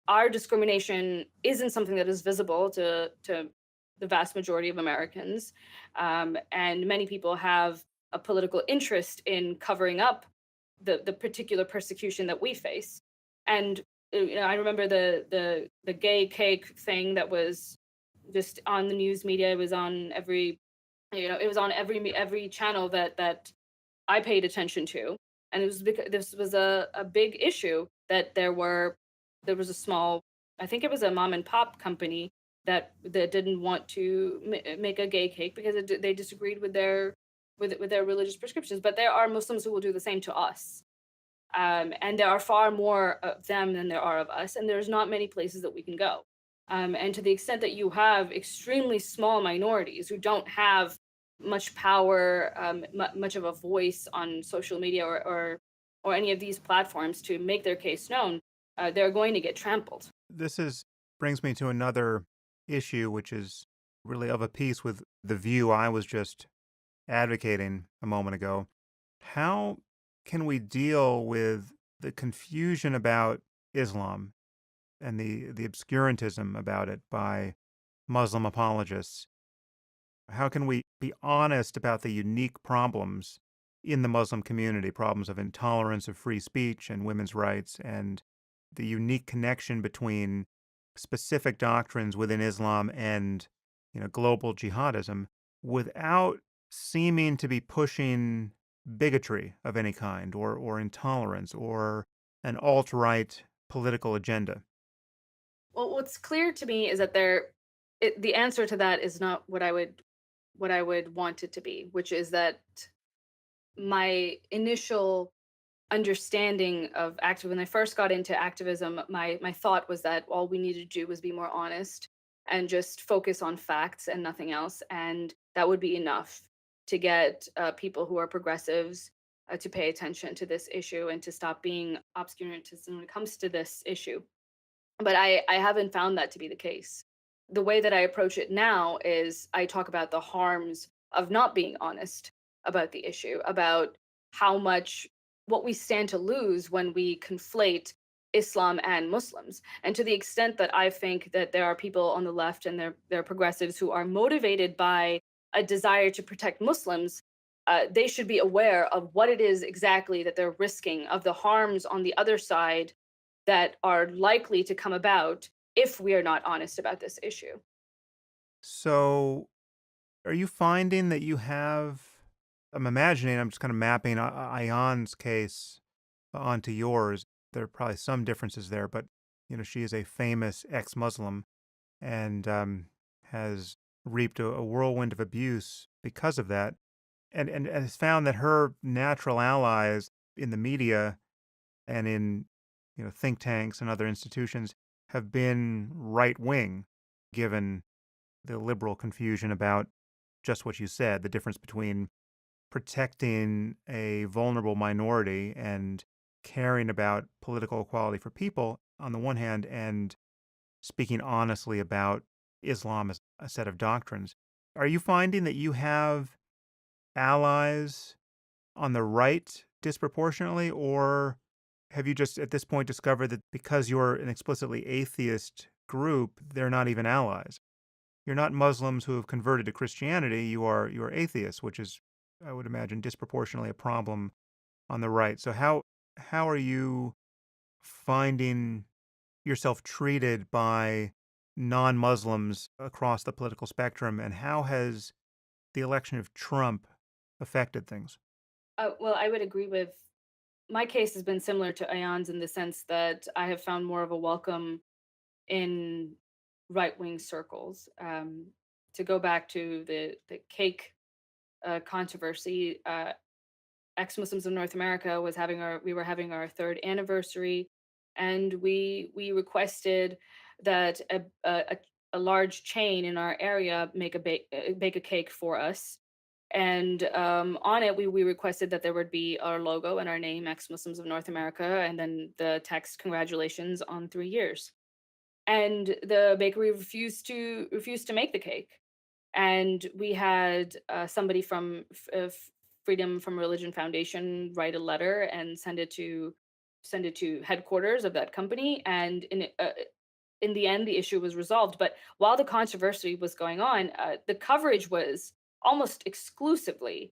our discrimination isn't something that is visible to the vast majority of Americans, and many people have a political interest in covering up the particular persecution that we face. And I remember the gay cake thing that was just on the news media. It was on it was on every channel that I paid attention to, and it was because this was a big issue that there was a small, I think it was a mom and pop company that didn't want to make a gay cake because they disagreed with their religious prescriptions. But there are Muslims who will do the same to us, and there are far more of them than there are of us, and there's not many places that we can go. And to the extent that you have extremely small minorities who don't have much power, much of a voice on social media or any of these platforms to make their case known, they're going to get trampled. This is brings me to another issue, which is really of a piece with the view I was just advocating a moment ago. How can we deal with the confusion about Islam and the obscurantism about it by Muslim apologists? How can we be honest about the unique problems in the Muslim community, problems of intolerance of free speech and women's rights, and the unique connection between specific doctrines within Islam and, global jihadism without seeming to be pushing bigotry of any kind or intolerance or an alt-right political agenda? Well, what's clear to me is that the answer to that is not what I would want it to be, which is that my initial understanding of active when I first got into activism, my thought was that all we needed to do was be more honest and just focus on facts and nothing else, and that would be enough to get people who are progressives to pay attention to this issue and to stop being obscurantists when it comes to this issue. But I haven't found that to be the case. The way that I approach it now is I talk about the harms of not being honest about the issue, about how much what we stand to lose when we conflate Islam and Muslims. And to the extent that I think that there are people on the left and they're progressives who are motivated by a desire to protect Muslims, they should be aware of what it is exactly that they're risking, of the harms on the other side that are likely to come about if we are not honest about this issue. So, are you finding that you have I'm imagining, I'm just kind of mapping Ayan's case onto yours. There are probably some differences there, but she is a famous ex-Muslim and has reaped a whirlwind of abuse because of that, and has found that her natural allies in the media and in think tanks and other institutions have been right wing, given the liberal confusion about just what you said, the difference between protecting a vulnerable minority and caring about political equality for people on the one hand, and speaking honestly about Islam as a set of doctrines. Are you finding that you have allies on the right disproportionately, or have you just at this point discovered that because you're an explicitly atheist group, they're not even allies? You're not Muslims who have converted to Christianity, you are atheists, which is, I would imagine, disproportionately a problem on the right. So how are you finding yourself treated by non-Muslims across the political spectrum, and how has the election of Trump affected things? Well, I would agree with my case has been similar to Ayan's in the sense that I have found more of a welcome in right wing circles. To go back to the cake controversy, ex Muslims of North America was having our we were having our third anniversary, and we requested that a large chain in our area bake a cake for us. And on it, we requested that there would be our logo and our name, ex Muslims of North America, and then the text, "Congratulations on 3 years." And the bakery refused to make the cake. And we had somebody from Freedom from Religion Foundation write a letter and send it to headquarters of that company. And in the end, the issue was resolved. But while the controversy was going on, the coverage was almost exclusively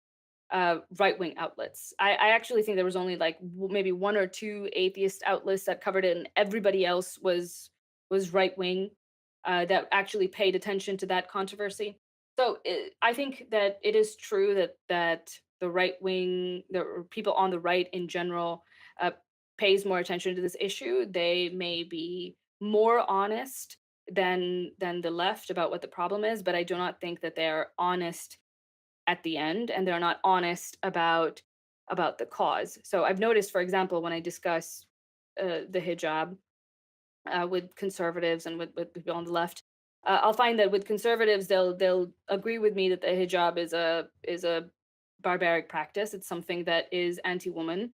right wing outlets. I actually think there was only like maybe one or two atheist outlets that covered it, and everybody else was right wing that actually paid attention to that controversy. So I think that it is true that the right wing, the people on the right in general, uh, pays more attention to this issue. They may be more honest than the left about what the problem is, but I do not think that they are honest at the end, and they're not honest about the cause. So I've noticed, for example, when I discuss the hijab with conservatives and with people on the left, I'll find that with conservatives, they'll agree with me that the hijab is a barbaric practice. It's something that is anti-woman,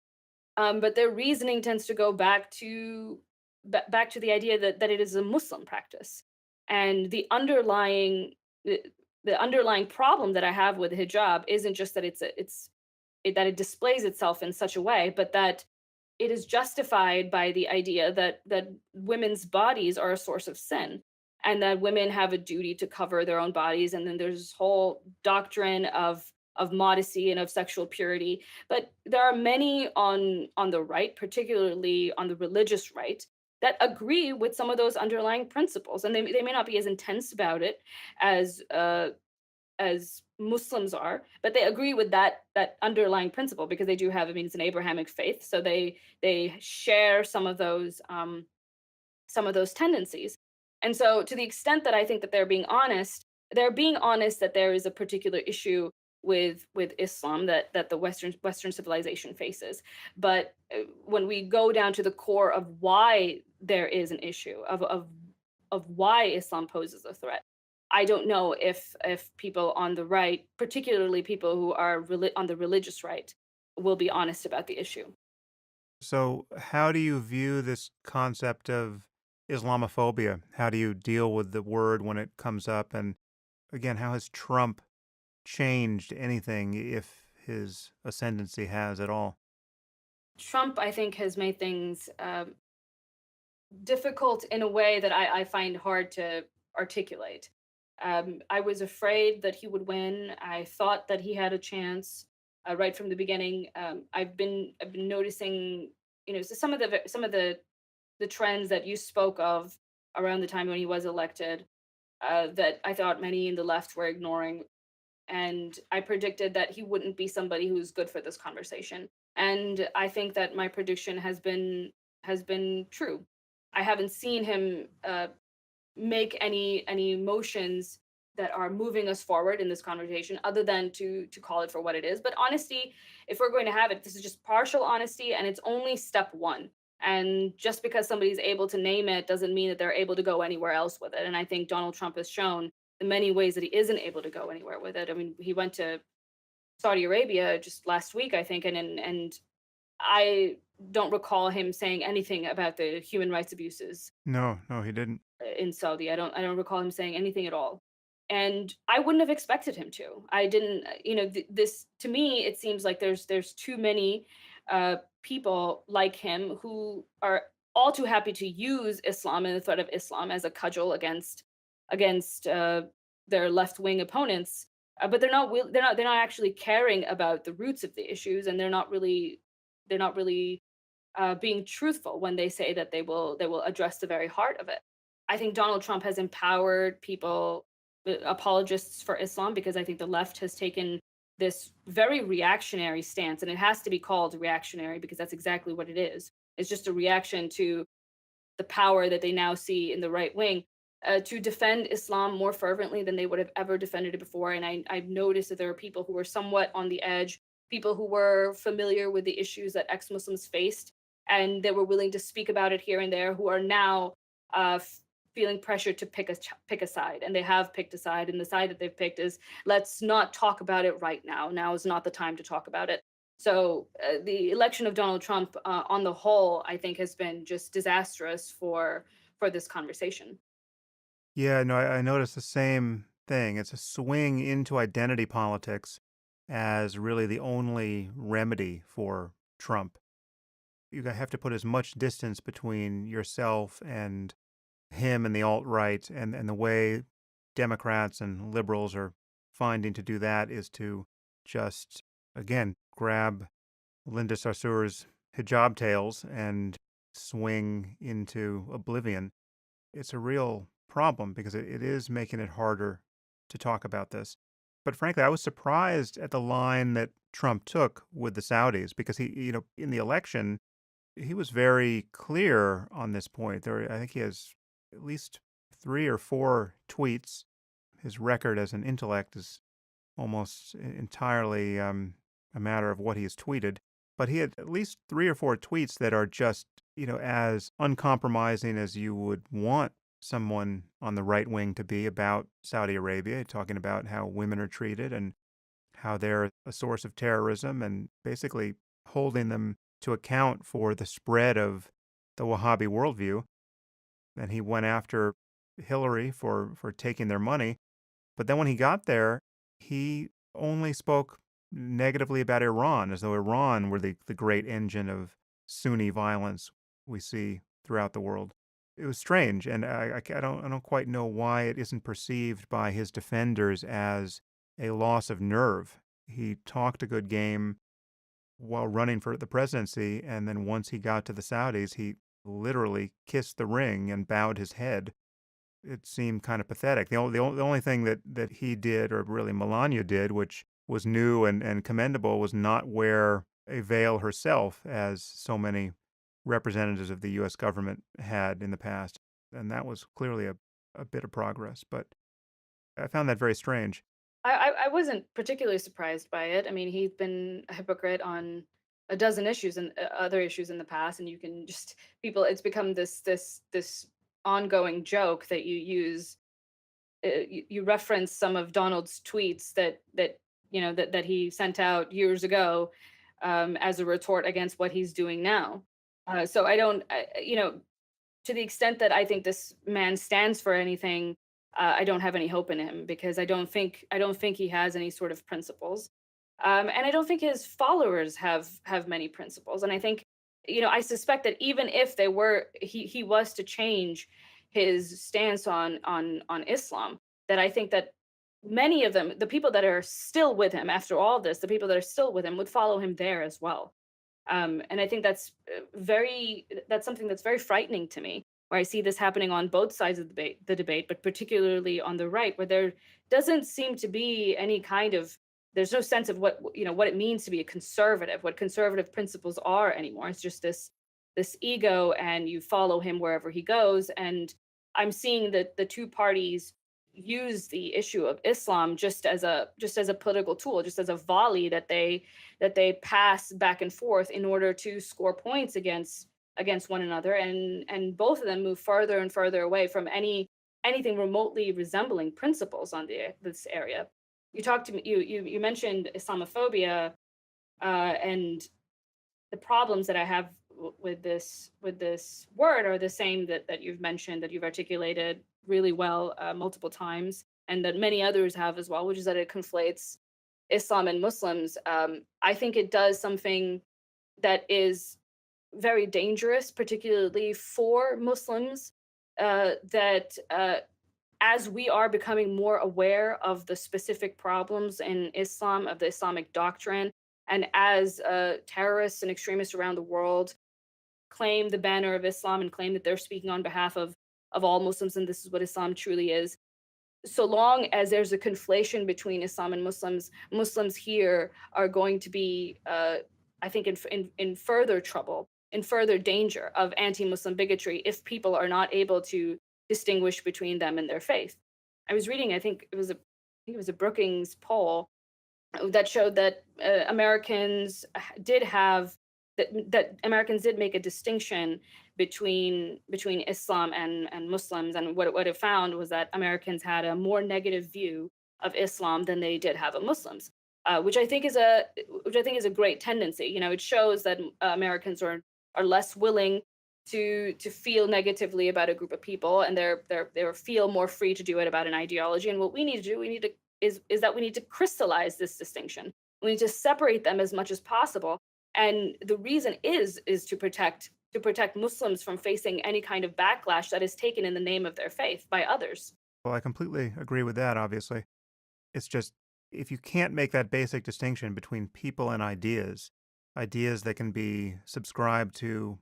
but their reasoning tends to go back to the idea that it is a Muslim practice, and the, the underlying problem that I have with hijab isn't just that that it displays itself in such a way, but that it is justified by the idea that women's bodies are a source of sin, and that women have a duty to cover their own bodies. And then there's this whole doctrine of modesty and of sexual purity. But there are many on the right, particularly on the religious right, that agree with some of those underlying principles, and they may not be as intense about it as Muslims are, but they agree with that underlying principle because they do have. I mean, it's an Abrahamic faith, so they share some of those tendencies. And so, to the extent that I think that they're being honest that there is a particular issue with Islam that the Western civilization faces. But when we go down to the core of why there is an issue of why Islam poses a threat, I don't know if people on the right, particularly people who are on the religious right, will be honest about the issue. So, how do you view this concept of Islamophobia? How do you deal with the word when it comes up? And again, how has Trump changed anything, if his ascendancy has at all? Trump, I think, has made things difficult in a way that I find hard to articulate. I was afraid that he would win. I thought that he had a chance right from the beginning. I've been noticing, some of the trends that you spoke of around the time when he was elected, that I thought many in the left were ignoring, and I predicted that he wouldn't be somebody who's good for this conversation. And I think that my prediction has been true. I haven't seen him make any motions that are moving us forward in this conversation other than to call it for what it is. But honesty, if we're going to have it, this is just partial honesty, and it's only step one. And just because somebody's able to name it doesn't mean that they're able to go anywhere else with it. And I think Donald Trump has shown the many ways that he isn't able to go anywhere with it. I mean, he went to Saudi Arabia just last week, I think, and I don't recall him saying anything about the human rights abuses No, no, he didn't. in Saudi. I don't recall him saying anything at all. And I wouldn't have expected him to. I didn't, this to me it seems like there's too many people like him who are all too happy to use Islam and the threat of Islam as a cudgel against their left-wing opponents. But they're not actually caring about the roots of the issues, and they're not really being truthful when they say that they will address the very heart of it. I think Donald Trump has empowered people, apologists for Islam, because I think the left has taken this very reactionary stance, and it has to be called reactionary because that's exactly what it is. It's just a reaction to the power that they now see in the right wing, to defend Islam more fervently than they would have ever defended it before. And I've noticed that there are people who were somewhat on the edge, people who were familiar with the issues that ex Muslims faced, and they were willing to speak about it here and there, who are now feeling pressure to pick a side. And they have picked a side. And the side that they've picked is, let's not talk about it right now. Now is not the time to talk about it. So the election of Donald Trump, on the whole, I think has been just disastrous for this conversation. Yeah, no, I noticed the same thing. It's a swing into identity politics as really the only remedy for Trump. Have to put as much distance between yourself and him and the alt-right, and the way Democrats and liberals are finding to do that is to just, again, grab Linda Sarsour's hijab tails and swing into oblivion. It's a real problem because it is making it harder to talk about this. But frankly, I was surprised at the line that Trump took with the Saudis because in the election, he was very clear on this point. I think he has at least 3 or 4 tweets. His record as an intellect is almost entirely a matter of what he has tweeted. But he had at least 3 or 4 tweets that are just, as uncompromising as you would want someone on the right wing to be about Saudi Arabia, talking about how women are treated and how they're a source of terrorism, and basically holding them to account for the spread of the Wahhabi worldview. And he went after Hillary for taking their money. But then when he got there, he only spoke negatively about Iran, as though Iran were the great engine of Sunni violence we see throughout the world. It was strange, and I don't quite know why it isn't perceived by his defenders as a loss of nerve. He talked a good game while running for the presidency, and then once he got to the Saudis, he literally kissed the ring and bowed his head. It seemed kind of pathetic. The only thing that he did, or really Melania did, which was new and commendable, was not wear a veil herself, as so many representatives of the U.S. government had in the past. And that was clearly a bit of progress. But I found that very strange. I wasn't particularly surprised by it. I mean, he's been a hypocrite on a dozen issues and other issues in the past, and you can just people. It's become this ongoing joke that you use. You reference some of Donald's tweets that he sent out years ago, as a retort against what he's doing now. So I don't, to the extent that I think this man stands for anything, I don't have any hope in him because I don't think he has any sort of principles, and I don't think his followers have many principles. And I think, I suspect that even if he was to change his stance on Islam, that I think that many of them, the people that are still with him after all this, the people that are still with him would follow him there as well. And I think that's something that's very frightening to me, where I see this happening on both sides of the debate, but particularly on the right, where there doesn't seem to be any kind of there's no sense of what it means to be a conservative, what conservative principles are anymore. It's just this ego, and you follow him wherever he goes. And I'm seeing that the two parties use the issue of Islam just as a political tool, just as a volley that they pass back and forth in order to score points against one another, and both of them move further and further away from anything remotely resembling principles on this area. You talked to me. You mentioned Islamophobia and the problems that I have with this word are the same that you've mentioned, that you've articulated really well multiple times, and that many others have as well, which is that it conflates Islam and Muslims. I think it does something that is very dangerous, particularly for Muslims. That As we are becoming more aware of the specific problems in Islam, of the Islamic doctrine, and as terrorists and extremists around the world claim the banner of Islam and claim that they're speaking on behalf of all Muslims and this is what Islam truly is, so long as there's a conflation between Islam and Muslims, Muslims here are going to be, I think, in further trouble, in further danger of anti-Muslim bigotry if people are not able to distinguish between them and their faith. I was reading, I think it was a Brookings poll that showed that Americans did have that Americans did make a distinction between Islam and Muslims, and what it found was that Americans had a more negative view of Islam than they did have of Muslims, which I think is a great tendency. You know, it shows that Americans are less willing to feel negatively about a group of people, and they feel more free to do it about an ideology. And what we need to do, we need to is that we need to crystallize this distinction. We need to separate them as much as possible. And the reason is to protect Muslims from facing any kind of backlash that is taken in the name of their faith by others. Well, I completely agree with that, obviously. It's just if you can't make that basic distinction between people and ideas, ideas that can be subscribed to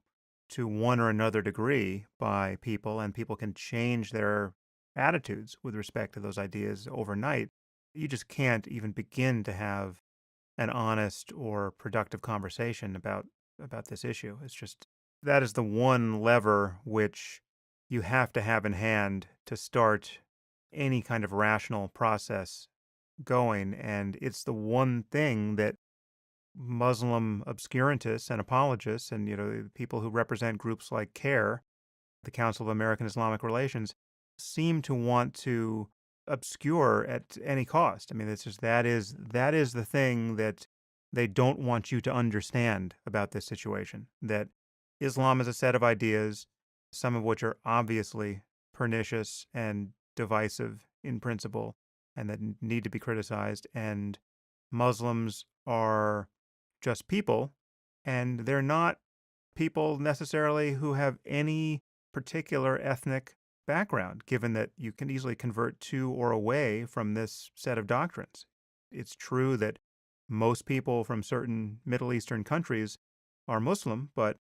one or another degree by people, and people can change their attitudes with respect to those ideas overnight, you just can't even begin to have an honest or productive conversation about this issue. It's just that is the one lever which you have to have in hand to start any kind of rational process going, and it's the one thing that Muslim obscurantists and apologists and people who represent groups like CARE, the Council of American Islamic Relations, seem to want to obscure at any cost. I mean, it's just that is the thing that they don't want you to understand about this situation. That Islam is a set of ideas, some of which are obviously pernicious and divisive in principle, and that need to be criticized. And Muslims are just people, and they're not people necessarily who have any particular ethnic background, given that you can easily convert to or away from this set of doctrines. It's true that most people from certain Middle Eastern countries are Muslim, but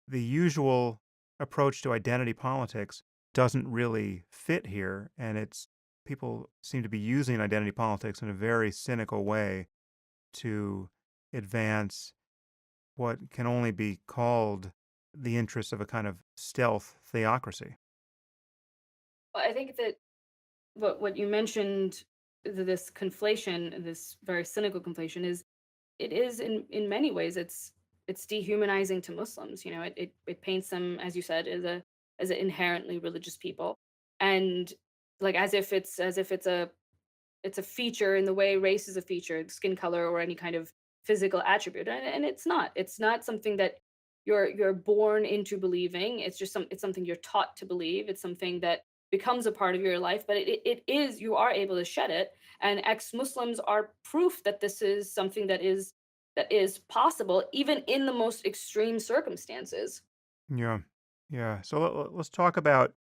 the usual approach to identity politics doesn't really fit here, and it's people seem to be using identity politics in a very cynical way to advance what can only be called the interests of a kind of stealth theocracy. Well, I think that what you mentioned, this conflation, this very cynical conflation, is in many ways it's dehumanizing to Muslims. You know, it paints them, as you said, as an inherently religious people, and like as if it's a feature in the way race is a feature, skin color or any kind of physical attribute, and it's not something that you're born into believing. It's something you're taught to believe. It's something that becomes a part of your life, but it is, you are able to shed it, and ex-Muslims are proof that this is something that is possible even in the most extreme circumstances. Yeah. Yeah. So let's talk about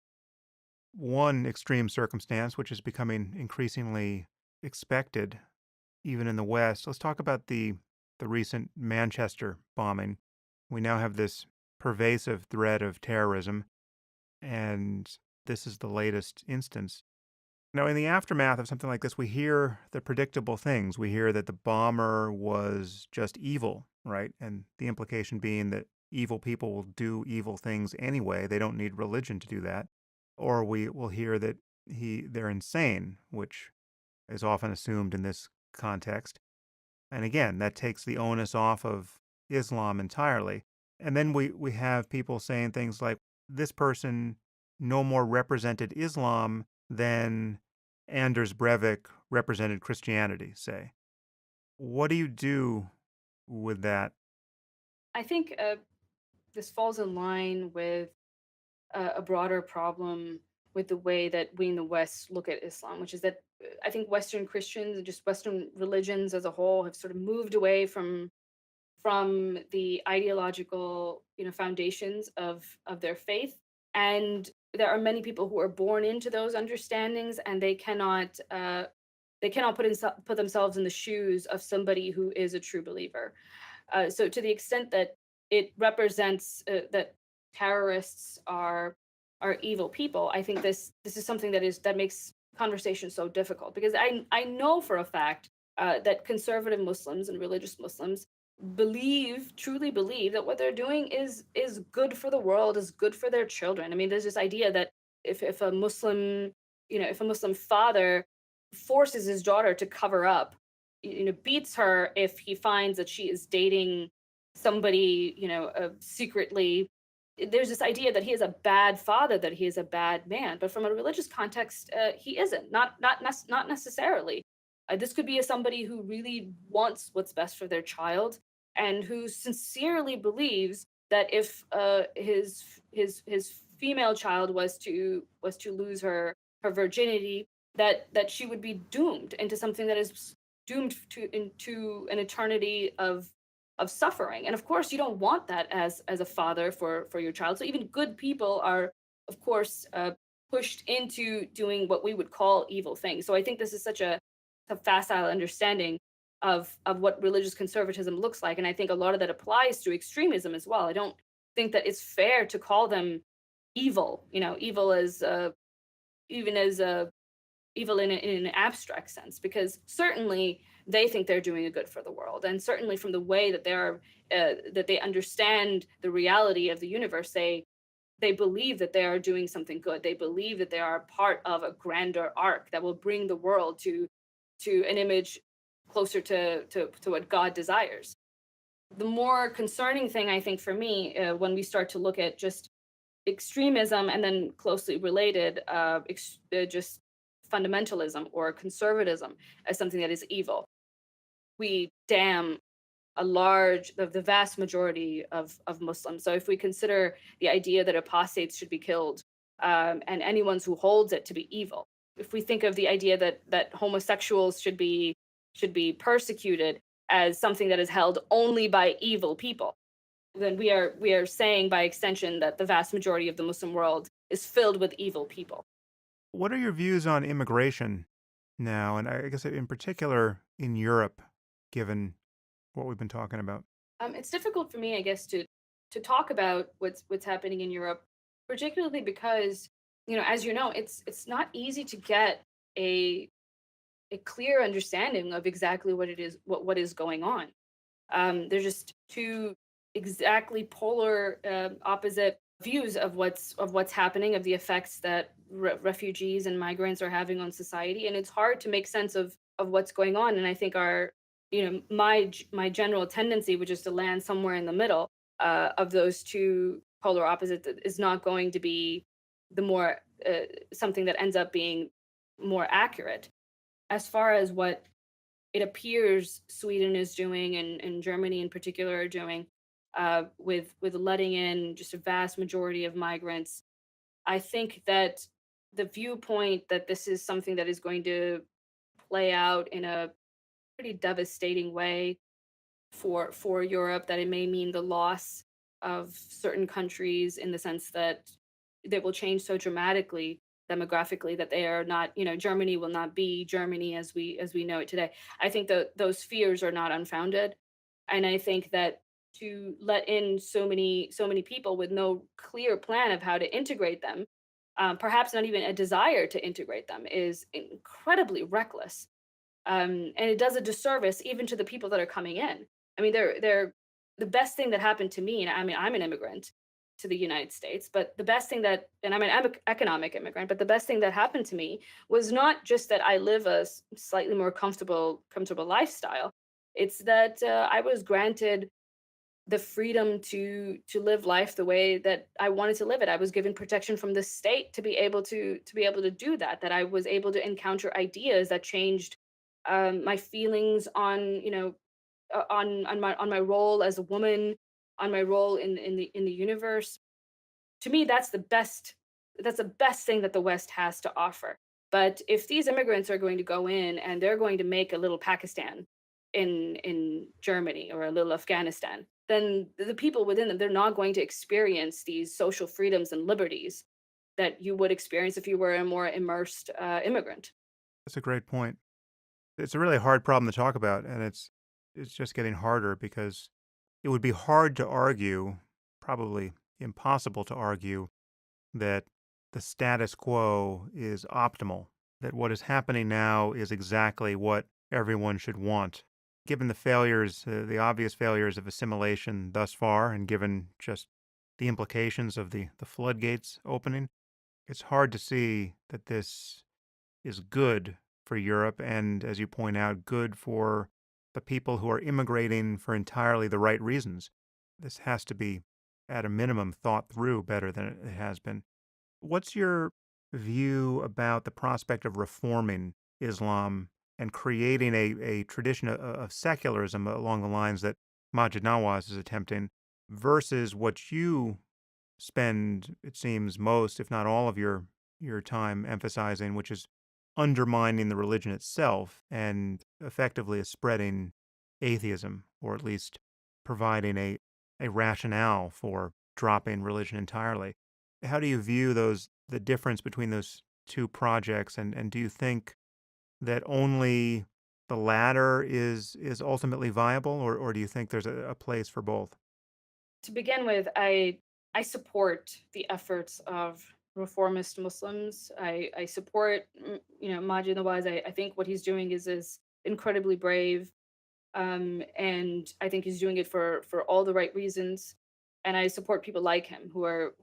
one extreme circumstance, which is becoming increasingly expected, even in the West. Let's talk about the recent Manchester bombing. We now have this pervasive threat of terrorism, and this is the latest instance. Now, in the aftermath of something like this, we hear the predictable things. We hear that the bomber was just evil, right? And the implication being that evil people will do evil things anyway. They don't need religion to do that. Or we will hear that they're insane, which is often assumed in this context. And again, that takes the onus off of Islam entirely. And then we have people saying things like, this person no more represented Islam then Anders Breivik represented Christianity, say. What do you do with that? I think this falls in line with a broader problem with the way that we in the West look at Islam, which is that I think Western Christians and just Western religions as a whole have sort of moved away from the ideological foundations of their faith, and there are many people who are born into those understandings, and they cannot put themselves in the shoes of somebody who is a true believer. So to the extent that it represents that terrorists are evil people, I think this is something that makes conversation so difficult, because I know for a fact that conservative Muslims and religious Muslims truly believe that what they're doing is good for the world, is good for their children. I mean, there's this idea that if a Muslim, if a Muslim father forces his daughter to cover up, beats her if he finds that she is dating somebody, secretly. There's this idea that he is a bad father, that he is a bad man. But from a religious context, he isn't. Not necessarily. This could be somebody who really wants what's best for their child, and who sincerely believes that if his female child was to lose her virginity, that she would be doomed into something that is doomed into an eternity of suffering. And of course, you don't want that as a father for your child. So even good people are, of course, pushed into doing what we would call evil things. So I think this is such a facile understanding of what religious conservatism looks like, and I think a lot of that applies to extremism as well. I don't think that it's fair to call them evil. Evil as even as evil in an abstract sense, because certainly they think they're doing a good for the world, and certainly from the way that that they understand the reality of the universe, they believe that they are doing something good. They believe that they are part of a grander arc that will bring the world to an image closer to what God desires. The more concerning thing, I think, for me, when we start to look at just extremism and then closely related, just fundamentalism or conservatism as something that is evil, we damn the vast majority of Muslims. So if we consider the idea that apostates should be killed, and anyone who holds it to be evil, if we think of the idea that homosexuals should be persecuted as something that is held only by evil people, then we are saying by extension that the vast majority of the Muslim world is filled with evil people. What are your views on immigration now? And I guess in particular in Europe, given what we've been talking about. It's difficult for me, I guess, to talk about what's happening in Europe, particularly because, as you know, it's not easy to get a a clear understanding of exactly what it is, what is going on. There's just two exactly polar, opposite views of what's happening, of the effects that refugees and migrants are having on society, and it's hard to make sense of what's going on. And I think my general tendency, which is to land somewhere in the middle of those two polar opposites, that is not going to be the more something that ends up being more accurate. As far as what it appears Sweden is doing, and Germany in particular are doing, with letting in just a vast majority of migrants, I think that the viewpoint that this is something that is going to play out in a pretty devastating way for Europe, that it may mean the loss of certain countries, in the sense that they will change so dramatically demographically that they are not, Germany will not be Germany as we know it today. I think that those fears are not unfounded, and I think that to let in so many people with no clear plan of how to integrate them, perhaps not even a desire to integrate them, is incredibly reckless, and it does a disservice even to the people that are coming in. I mean, they're the best thing that happened to me. And I mean, I'm an immigrant to the United States, but the best thing that, and I'm an economic immigrant, but the best thing that happened to me was not just that I live a slightly more comfortable lifestyle. It's that I was granted the freedom to live life the way that I wanted to live it. I was given protection from the state to be able to do that. That I was able to encounter ideas that changed my feelings on on my role as a woman, on my role in the universe. To me, that's the best thing that the West has to offer. But if these immigrants are going to go in and they're going to make a little Pakistan in Germany or a little Afghanistan, then the people within them, they're not going to experience these social freedoms and liberties that you would experience if you were a more immersed immigrant. That's a great point. It's a really hard problem to talk about, and it's just getting harder because it would be hard to argue, probably impossible to argue, that the status quo is optimal, that what is happening now is exactly what everyone should want. Given the obvious failures of assimilation thus far, and given just the implications of the floodgates opening, it's hard to see that this is good for Europe and, as you point out, good for the people who are immigrating for entirely the right reasons. This has to be, at a minimum, thought through better than it has been. What's your view about the prospect of reforming Islam and creating a tradition of secularism along the lines that Majid Nawaz is attempting versus what you spend, it seems, most, if not all of your time emphasizing, which is undermining the religion itself and effectively is spreading atheism, or at least providing a rationale for dropping religion entirely. How do you view the difference between those two projects, and do you think that only the latter is ultimately viable, or do you think there's a place for both? To begin with, I support the efforts of reformist Muslims. I support Majid Nawaz. I think what he's doing is incredibly brave, and I think he's doing it for all the right reasons. And I support people like him who are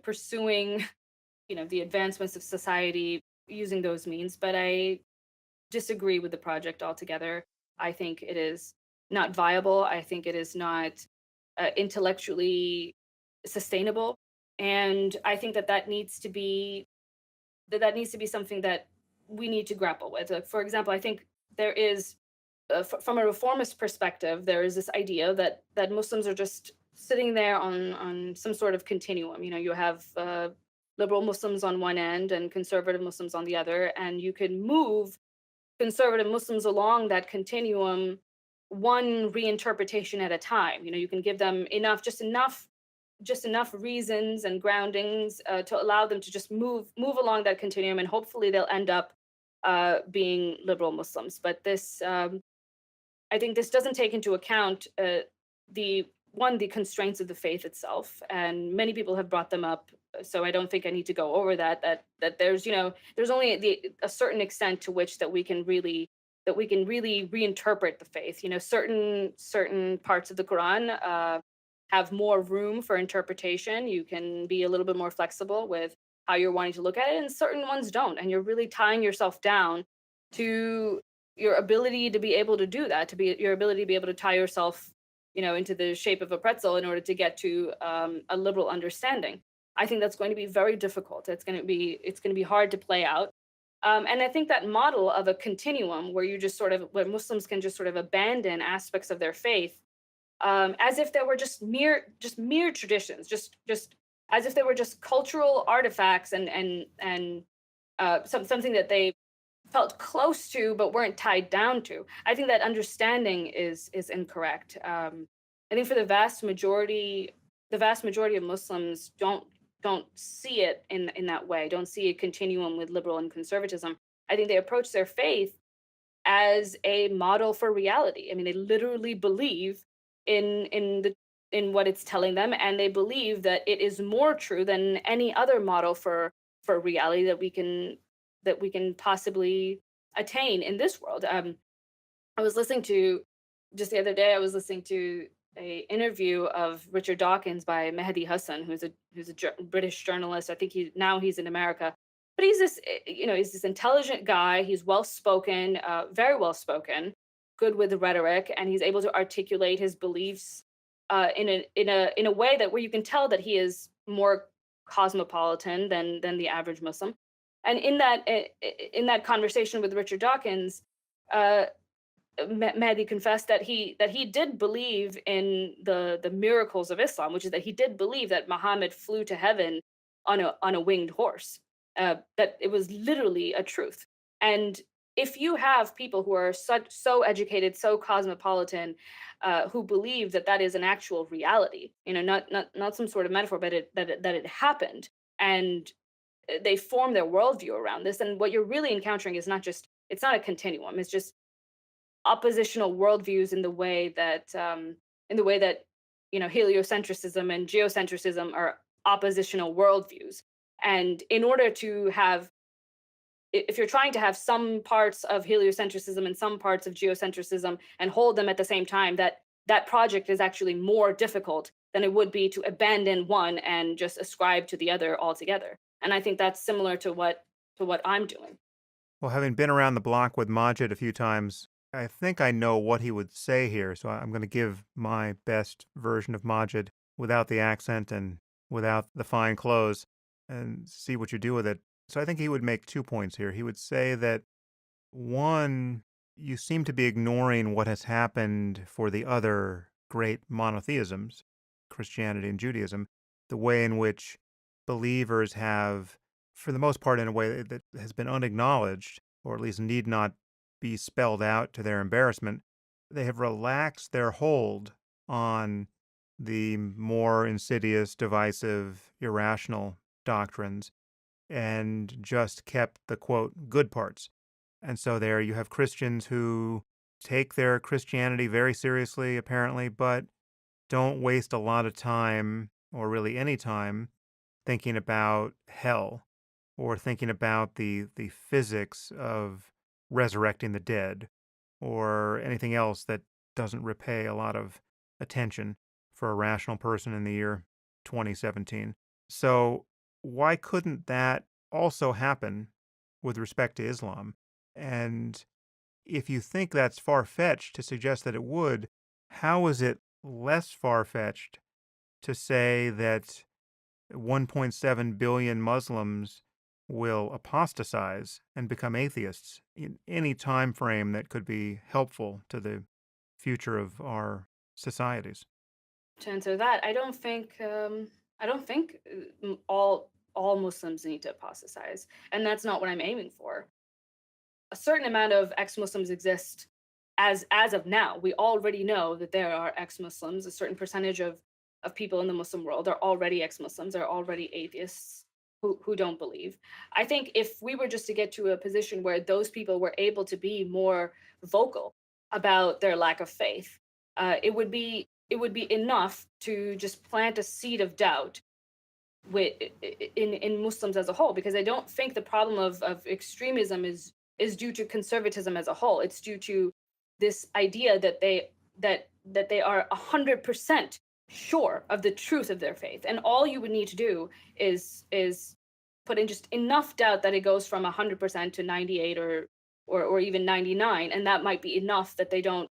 pursuing the advancements of society using those means. But I disagree with the project altogether. I think it is not viable. I think it is not intellectually sustainable, and I think that needs to be something that we need to grapple with. Like, for example, I think there is, from a reformist perspective, there is this idea that Muslims are just sitting there on some sort of continuum. You have liberal Muslims on one end and conservative Muslims on the other, and you can move conservative Muslims along that continuum one reinterpretation at a time. You can give them just enough reasons and groundings to allow them to just move along that continuum, and hopefully they'll end up being liberal Muslims. But this, I think, this doesn't take into account the constraints of the faith itself, and many people have brought them up. So I don't think I need to go over that. That there's only a certain extent to which that we can really reinterpret the faith. Certain parts of the Quran have more room for interpretation. You can be a little bit more flexible with how you're wanting to look at it, and certain ones don't. And you're really tying yourself down to your ability to be able to do that, to be your ability to be able to tie yourself, into the shape of a pretzel in order to get to a liberal understanding. I think that's going to be very difficult. It's going to be hard to play out. And I think that model of a continuum where Muslims can just sort of abandon aspects of their faith, as if they were just mere traditions, just as if they were just cultural artifacts, and something that they felt close to but weren't tied down to. I think that understanding is incorrect. I think for the vast majority of Muslims don't see it in that way. Don't see a continuum with liberal and conservatism. I think they approach their faith as a model for reality. I mean, they literally believe in what it's telling them, and they believe that it is more true than any other model for reality that we can possibly attain in this world. I was listening to just the other day. I was listening to a interview of Richard Dawkins by Mehdi Hassan, who's a British journalist. I think he's in America, but he's this intelligent guy. He's well spoken, very well spoken, good with the rhetoric, and he's able to articulate his beliefs in a way that where you can tell that he is more cosmopolitan than the average Muslim. And in that conversation with Richard Dawkins, uh, Mahdi confessed that he did believe in the miracles of Islam, which is that he did believe that Muhammad flew to heaven on a winged horse. That it was literally a truth. And if you have people who are so educated, so cosmopolitan, who believe that that is an actual reality, not some sort of metaphor, but that it happened, and they form their worldview around this, and what you're really encountering is not just it's not a continuum. It's just oppositional worldviews in the way that heliocentrism and geocentrism are oppositional worldviews. And in order to have if you're trying to have some parts of heliocentrism and some parts of geocentrism and hold them at the same time, that project is actually more difficult than it would be to abandon one and just ascribe to the other altogether. And I think that's similar to what I'm doing. Well, having been around the block with Majid a few times, I think I know what he would say here, so I'm going to give my best version of Majid without the accent and without the fine clothes and see what you do with it. So I think he would make 2 points here. He would say that, one, you seem to be ignoring what has happened for the other great monotheisms, Christianity and Judaism, the way in which believers have, for the most part, in a way that has been unacknowledged, or at least need not be spelled out to their embarrassment, they have relaxed their hold on the more insidious, divisive, irrational doctrines and just kept the quote good parts. And so there you have Christians who take their Christianity very seriously, apparently, but don't waste a lot of time, or really any time, thinking about hell or thinking about the physics of resurrecting the dead or anything else that doesn't repay a lot of attention for a rational person in the year 2017. So why couldn't that also happen with respect to Islam? And if you think that's far-fetched to suggest that it would, how is it less far-fetched to say that 1.7 billion Muslims will apostatize and become atheists in any time frame that could be helpful to the future of our societies? To answer that, I don't think all Muslims need to apostatize, and that's not what I'm aiming for. A certain amount of ex-Muslims exist as of now. We already know that there are ex-Muslims. A certain percentage of people in the Muslim world are already ex-Muslims, are already atheists who don't believe. I think if we were just to get to a position where those people were able to be more vocal about their lack of faith, it would be enough to just plant a seed of doubt with in Muslims as a whole, because I don't think the problem of extremism is due to conservatism as a whole. It's due to this idea that they are 100% sure of the truth of their faith, and all you would need to do is put in just enough doubt that it goes from 100% to 98 or even 99, and that might be enough that they don't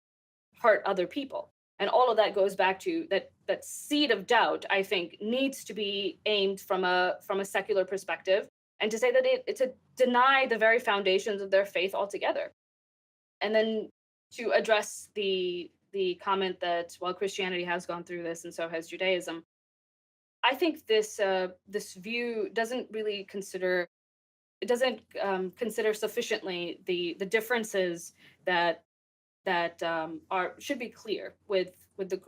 hurt other people. And all of that goes back to that seed of doubt, I think, needs to be aimed from a secular perspective, and to say that it's to deny the very foundations of their faith altogether. And then to address the comment that while Christianity has gone through this and so has Judaism, I think this view doesn't really consider it doesn't consider sufficiently the differences that are should be clear with the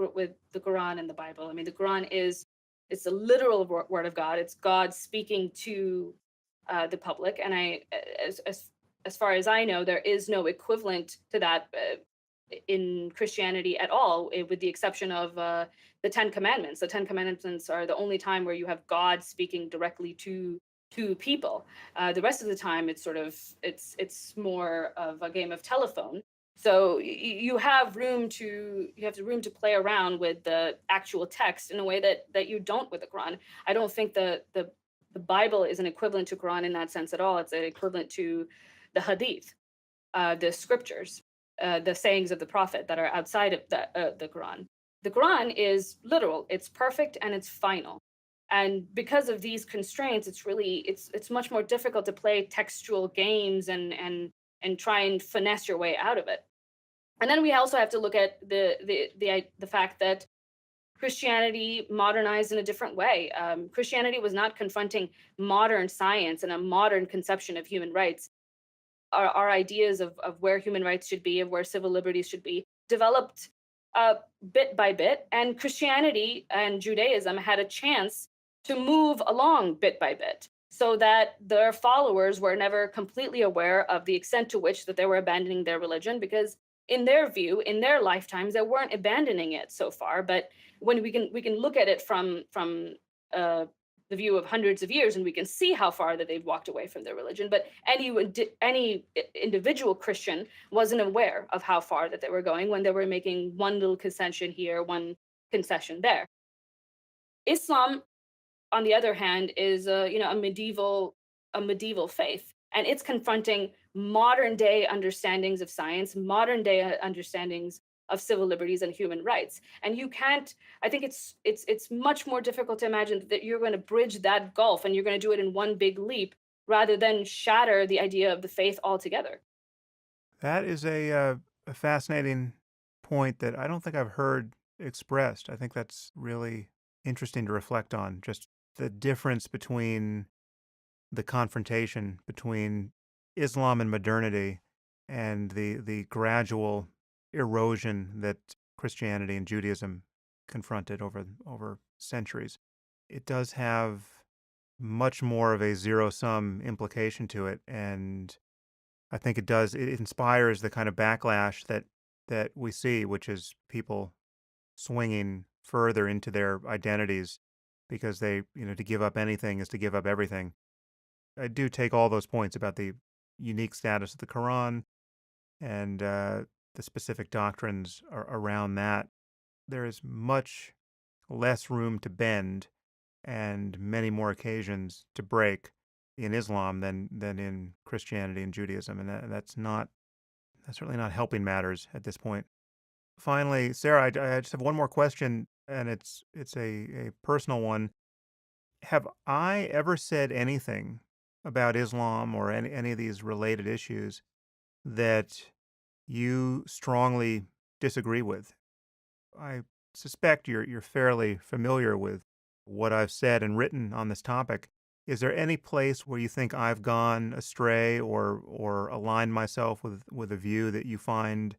Quran and the Bible. I mean, the Quran is it's a literal word of God. It's God speaking to the public, and as far as I know, there is no equivalent to that in Christianity at all, with the exception of the Ten Commandments. The Ten Commandments are the only time where you have God speaking directly to people. The rest of the time, it's sort of it's more of a game of telephone. So you have the room to play around with the actual text in a way that you don't with the Quran. I don't think the Bible is an equivalent to Quran in that sense at all. It's an equivalent to the Hadith, the scriptures, the sayings of the Prophet that are outside of the Quran. The Quran is literal, it's perfect, and it's final. And because of these constraints, it's much more difficult to play textual games and try and finesse your way out of it. And then we also have to look at the fact that Christianity modernized in a different way. Christianity was not confronting modern science and a modern conception of human rights. Our ideas of where human rights should be, of where civil liberties should be, developed uh, bit by bit. And Christianity and Judaism had a chance to move along bit by bit so that their followers were never completely aware of the extent to which that they were abandoning their religion, because in their view, in their lifetimes, they weren't abandoning it so far. But when we can look at it from uh, the view of hundreds of years, and we can see how far that they've walked away from their religion. But any individual Christian wasn't aware of how far that they were going when they were making one little concession here, one concession there. Islam, on the other hand, is a medieval faith, and it's confronting modern day understandings of science, modern day understandings of civil liberties and human rights. And you can't. I think it's much more difficult to imagine that you're going to bridge that gulf and you're going to do it in one big leap rather than shatter the idea of the faith altogether. That is a fascinating point that I don't think I've heard expressed. I think that's really interesting to reflect on. Just the difference between the confrontation between Islam and modernity and the gradual erosion that Christianity and Judaism confronted over centuries. It does have much more of a zero sum implication to it, and I think it inspires the kind of backlash that we see, which is people swinging further into their identities because to give up anything is to give up everything. I do take all those points about the unique status of the Quran and the specific doctrines around that. There is much less room to bend and many more occasions to break in Islam than in Christianity and Judaism, and that's certainly not helping matters at this point. Finally, Sarah, I just have one more question, and it's a personal one. Have I ever said anything about Islam or any of these related issues that you strongly disagree with? I suspect you're fairly familiar with what I've said and written on this topic. Is there any place where you think I've gone astray or aligned myself with a view that you find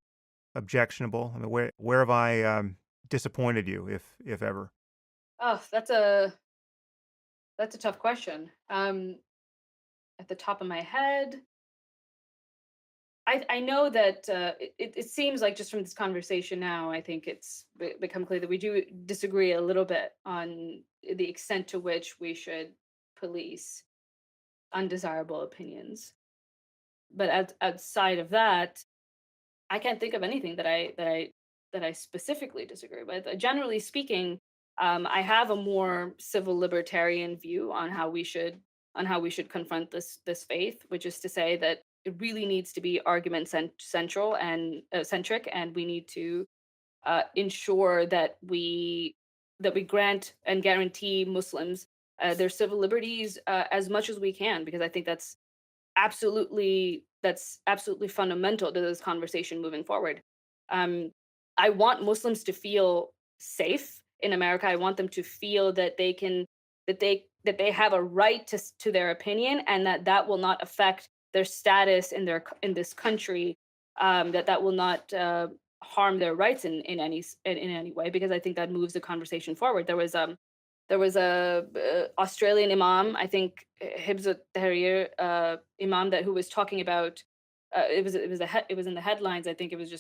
objectionable? I mean, where have I disappointed you, if ever? Oh, that's a tough question. At the top of my head, I know that it seems like just from this conversation now, I think it's become clear that we do disagree a little bit on the extent to which we should police undesirable opinions. But outside of that, I can't think of anything that I specifically disagree with. Generally speaking, I have a more civil libertarian view on how we should confront this faith, which is to say that it really needs to be argument central and centric, and we need to ensure that we grant and guarantee Muslims their civil liberties as much as we can, because I think that's absolutely fundamental to this conversation moving forward. Um, I want Muslims to feel safe in America. I want them to feel that they have a right to their opinion, and that will not affect their status in this country. That will not harm their rights in any way, because I think that moves the conversation forward. There was a Australian imam, I think Hibs Tahrir imam, that who was talking about it was in the headlines. I think it was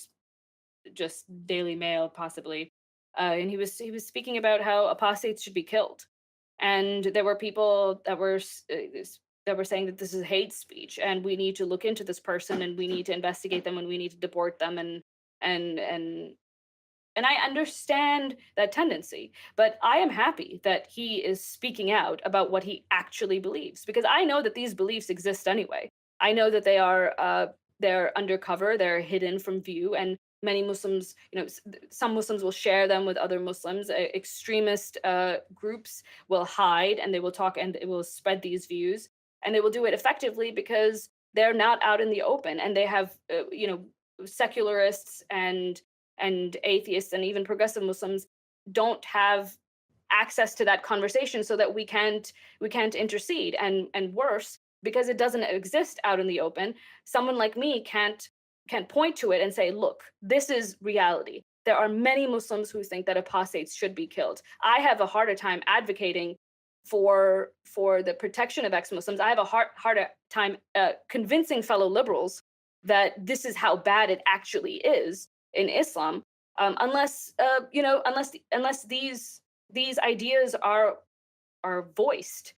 just Daily Mail possibly, and he was speaking about how apostates should be killed, and there were people that were saying that this is hate speech, and we need to look into this person, and we need to investigate them, and we need to deport them, and and I understand that tendency, but I am happy that he is speaking out about what he actually believes, because I know that these beliefs exist anyway. I know that they're undercover, they're hidden from view, and many Muslims, some Muslims will share them with other Muslims. Extremist groups will hide and they will talk and it will spread these views, and they will do it effectively because they're not out in the open, and they have, secularists and atheists and even progressive Muslims don't have access to that conversation, so that we can't intercede, and worse, because it doesn't exist out in the open, someone like me can't point to it and say, look, this is reality. There are many Muslims who think that apostates should be killed. I have a harder time advocating for the protection of ex-Muslims. I have a harder time convincing fellow liberals that this is how bad it actually is in Islam, unless these ideas are voiced,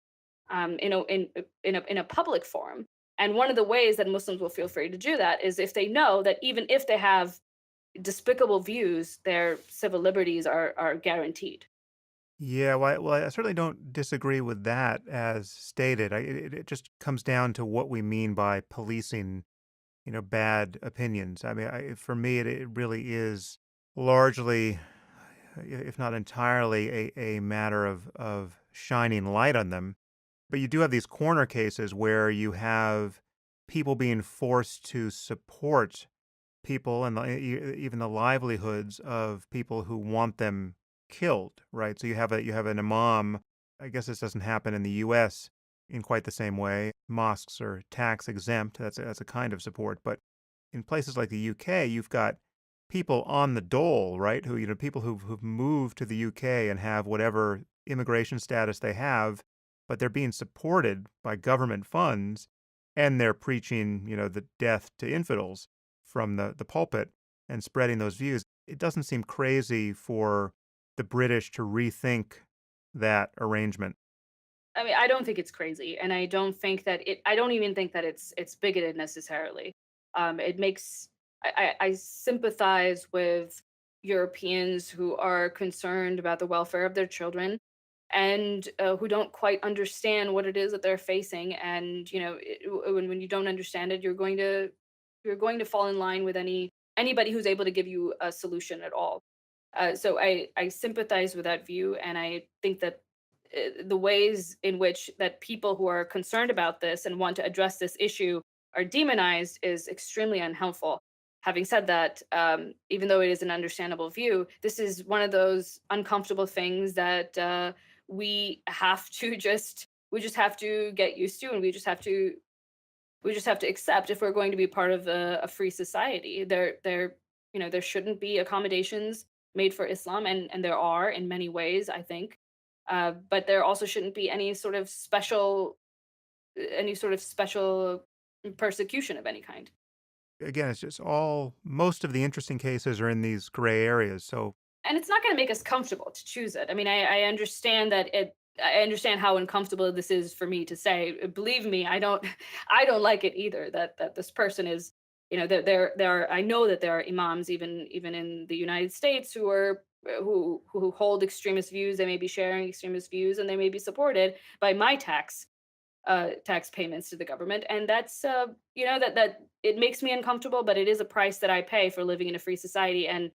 in a public forum. And one of the ways that Muslims will feel free to do that is if they know that even if they have despicable views, their civil liberties are guaranteed. Yeah, well, I certainly don't disagree with that as stated. It just comes down to what we mean by policing, bad opinions. I mean, for me, it really is largely, if not entirely, a matter of shining light on them. But you do have these corner cases where you have people being forced to support people and even the livelihoods of people who want them killed, right? So you have an imam. I guess this doesn't happen in the U.S. in quite the same way. Mosques are tax exempt. That's a kind of support, but in places like the UK, you've got people on the dole, right? People who've moved to the UK and have whatever immigration status they have, but they're being supported by government funds, and they're preaching, the death to infidels from the pulpit and spreading those views. It doesn't seem crazy for the British to rethink that arrangement. I mean, I don't think it's crazy, and I don't even think that it's bigoted necessarily. It makes I sympathize with Europeans who are concerned about the welfare of their children, and who don't quite understand what it is that they're facing. And when you don't understand it, you're going to fall in line with anybody who's able to give you a solution at all. So I sympathize with that view, and I think that the ways in which that people who are concerned about this and want to address this issue are demonized is extremely unhelpful. Having said that, even though it is an understandable view, this is one of those uncomfortable things that we just have to get used to, and we just have to accept if we're going to be part of a free society. There shouldn't be accommodations made for Islam, and there are in many ways, I think. But there also shouldn't be any sort of special persecution of any kind. Again, it's just most of the interesting cases are in these gray areas. So And it's not going to make us comfortable to choose it. I mean, I understand that it. I understand how uncomfortable this is for me to say. Believe me, I don't. I don't like it either. That this person is. There are. I know that there are imams even in the United States who hold extremist views. They may be sharing extremist views, and they may be supported by my tax payments to the government. And that's that it makes me uncomfortable, but it is a price that I pay for living in a free society. And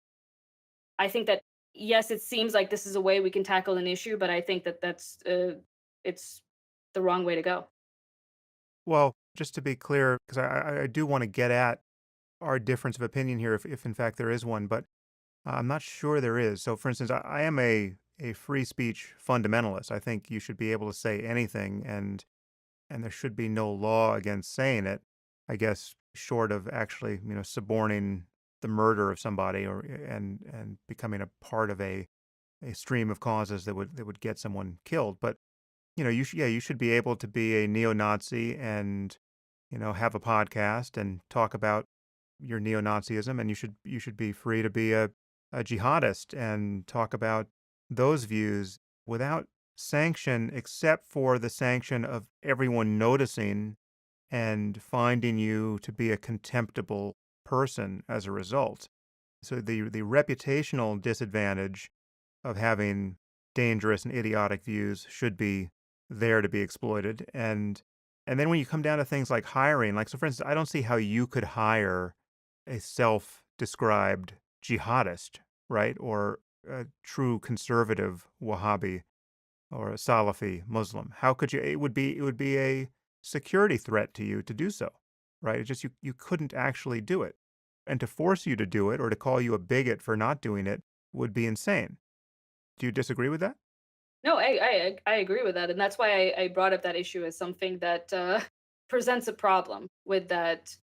I think that, yes, it seems like this is a way we can tackle an issue, but I think that it's the wrong way to go. well, just to be clear, because I do want to get at our difference of opinion here, if in fact there is one, but I'm not sure there is. So, for instance, I am a free speech fundamentalist. I think you should be able to say anything, and there should be no law against saying it. I guess short of actually, suborning the murder of somebody or and becoming a part of a stream of causes that would get someone killed. But you should be able to be a neo-Nazi and have a podcast and talk about your neo-Nazism, and you should be free to be a jihadist and talk about those views without sanction, except for the sanction of everyone noticing and finding you to be a contemptible person as a result. So the reputational disadvantage of having dangerous and idiotic views should be there to be exploited. And then when you come down to things like hiring, like so for instance, I don't see how you could hire a described jihadist, right? Or a true conservative Wahhabi or a Salafi Muslim. How could you it would be a security threat to you to do so, right? It just you couldn't actually do it. And to force you to do it or to call you a bigot for not doing it would be insane. Do you disagree with that? No, I agree with that, and that's why I brought up that issue as something that presents a problem with that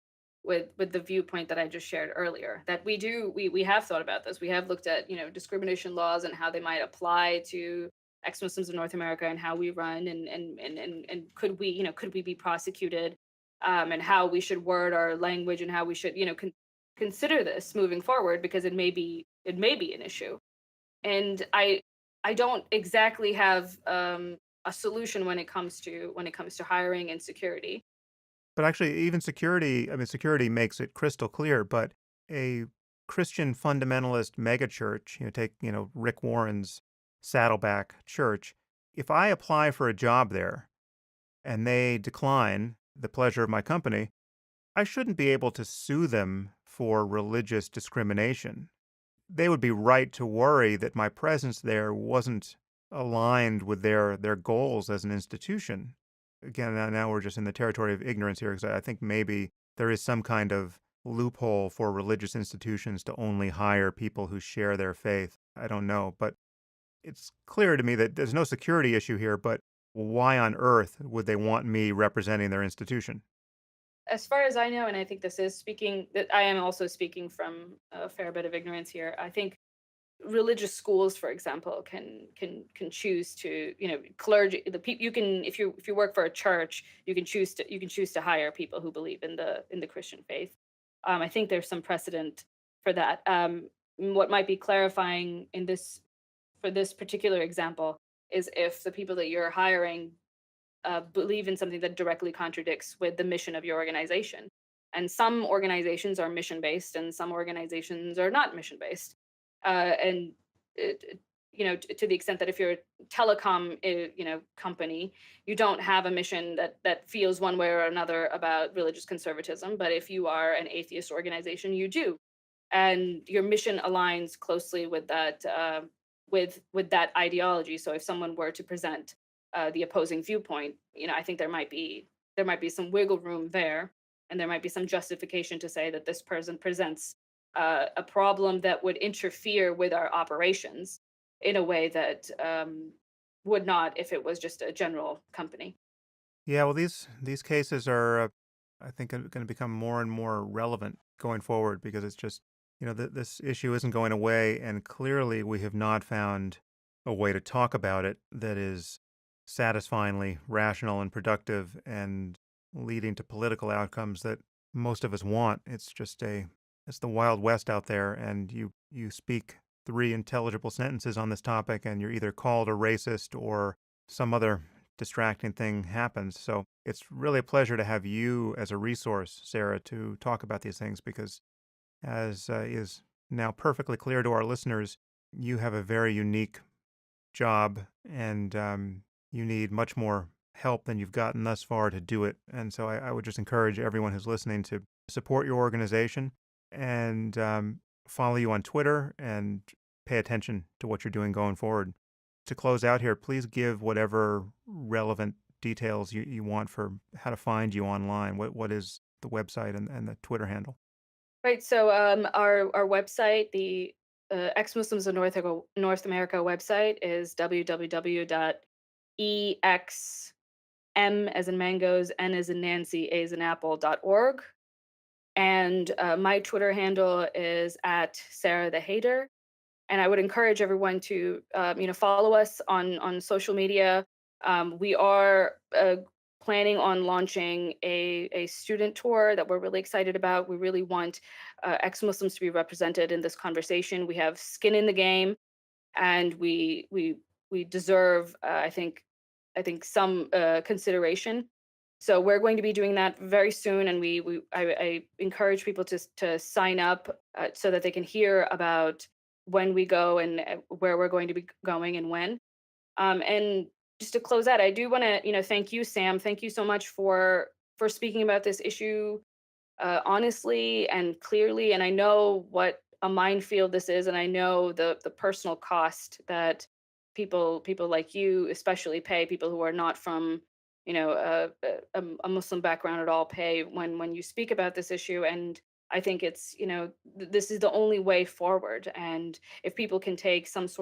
with the viewpoint that I just shared earlier. That we have thought about this. We have looked at discrimination laws and how they might apply to ex-Muslims in North America and how we run and could we be prosecuted, and how we should word our language and how we should consider this moving forward because it may be an issue. And I don't exactly have a solution when it comes to hiring and security. But actually, even security, I mean, security makes it crystal clear, but a Christian fundamentalist megachurch, take, Rick Warren's Saddleback Church, if I apply for a job there and they decline the pleasure of my company, I shouldn't be able to sue them for religious discrimination. They would be right to worry that my presence there wasn't aligned with their goals as an institution. Again, now we're just in the territory of ignorance here because I think maybe there is some kind of loophole for religious institutions to only hire people who share their faith. I don't know, but it's clear to me that there's no security issue here, but why on earth would they want me representing their institution? As far as I know, and I think this is speaking that I am also speaking from a fair bit of ignorance here. I think religious schools, for example, can choose to clergy the people you can if you work for a church, you can choose to hire people who believe in the Christian faith. I think there's some precedent for that. What might be clarifying in this for this particular example is if the people that you're hiring believe in something that directly contradicts with the mission of your organization. And some organizations are mission based, and some organizations are not mission based. And to the extent that if you're a telecom, company, you don't have a mission that feels one way or another about religious conservatism. But if you are an atheist organization, you do, and your mission aligns closely with that with that ideology. So if someone were to present the opposing viewpoint, I think there might be some wiggle room there, and there might be some justification to say that this person presents a problem that would interfere with our operations in a way that would not if it was just a general company. Yeah, well, these cases are, I think, going to become more and more relevant going forward because it's just, this issue isn't going away, and clearly we have not found a way to talk about it that is satisfyingly rational and productive and leading to political outcomes that most of us want. It's the Wild West out there, and you speak three intelligible sentences on this topic, and you're either called a racist or some other distracting thing happens. So it's really a pleasure to have you as a resource, Sarah, to talk about these things because, as is now perfectly clear to our listeners, you have a very unique job and you need much more help than you've gotten thus far to do it. And so I would just encourage everyone who's listening to support your organization and follow you on Twitter and pay attention to what you're doing going forward. To close out here, please give whatever relevant details you want for how to find you online. What is the website and the Twitter handle? Right. So our website, the ex-Muslims of North America website, is www.exm as in mangoes, n as in Nancy, a as in apple.org. And my Twitter handle is at Sarah the Hater. And I would encourage everyone to follow us on social media. We are planning on launching a student tour that we're really excited about. We really want ex-Muslims to be represented in this conversation. We have skin in the game, and we deserve, I think some consideration. So we're going to be doing that very soon, and I encourage people to sign up so that they can hear about when we go and where we're going to be going and when. And just to close out, I do want to thank you, Sam. Thank you so much for speaking about this issue honestly and clearly, and I know what a minefield this is, and I know the personal cost that people like you especially pay, people who are not from a Muslim background at all pay when you speak about this issue. And I think it's this is the only way forward. And if people can take some sort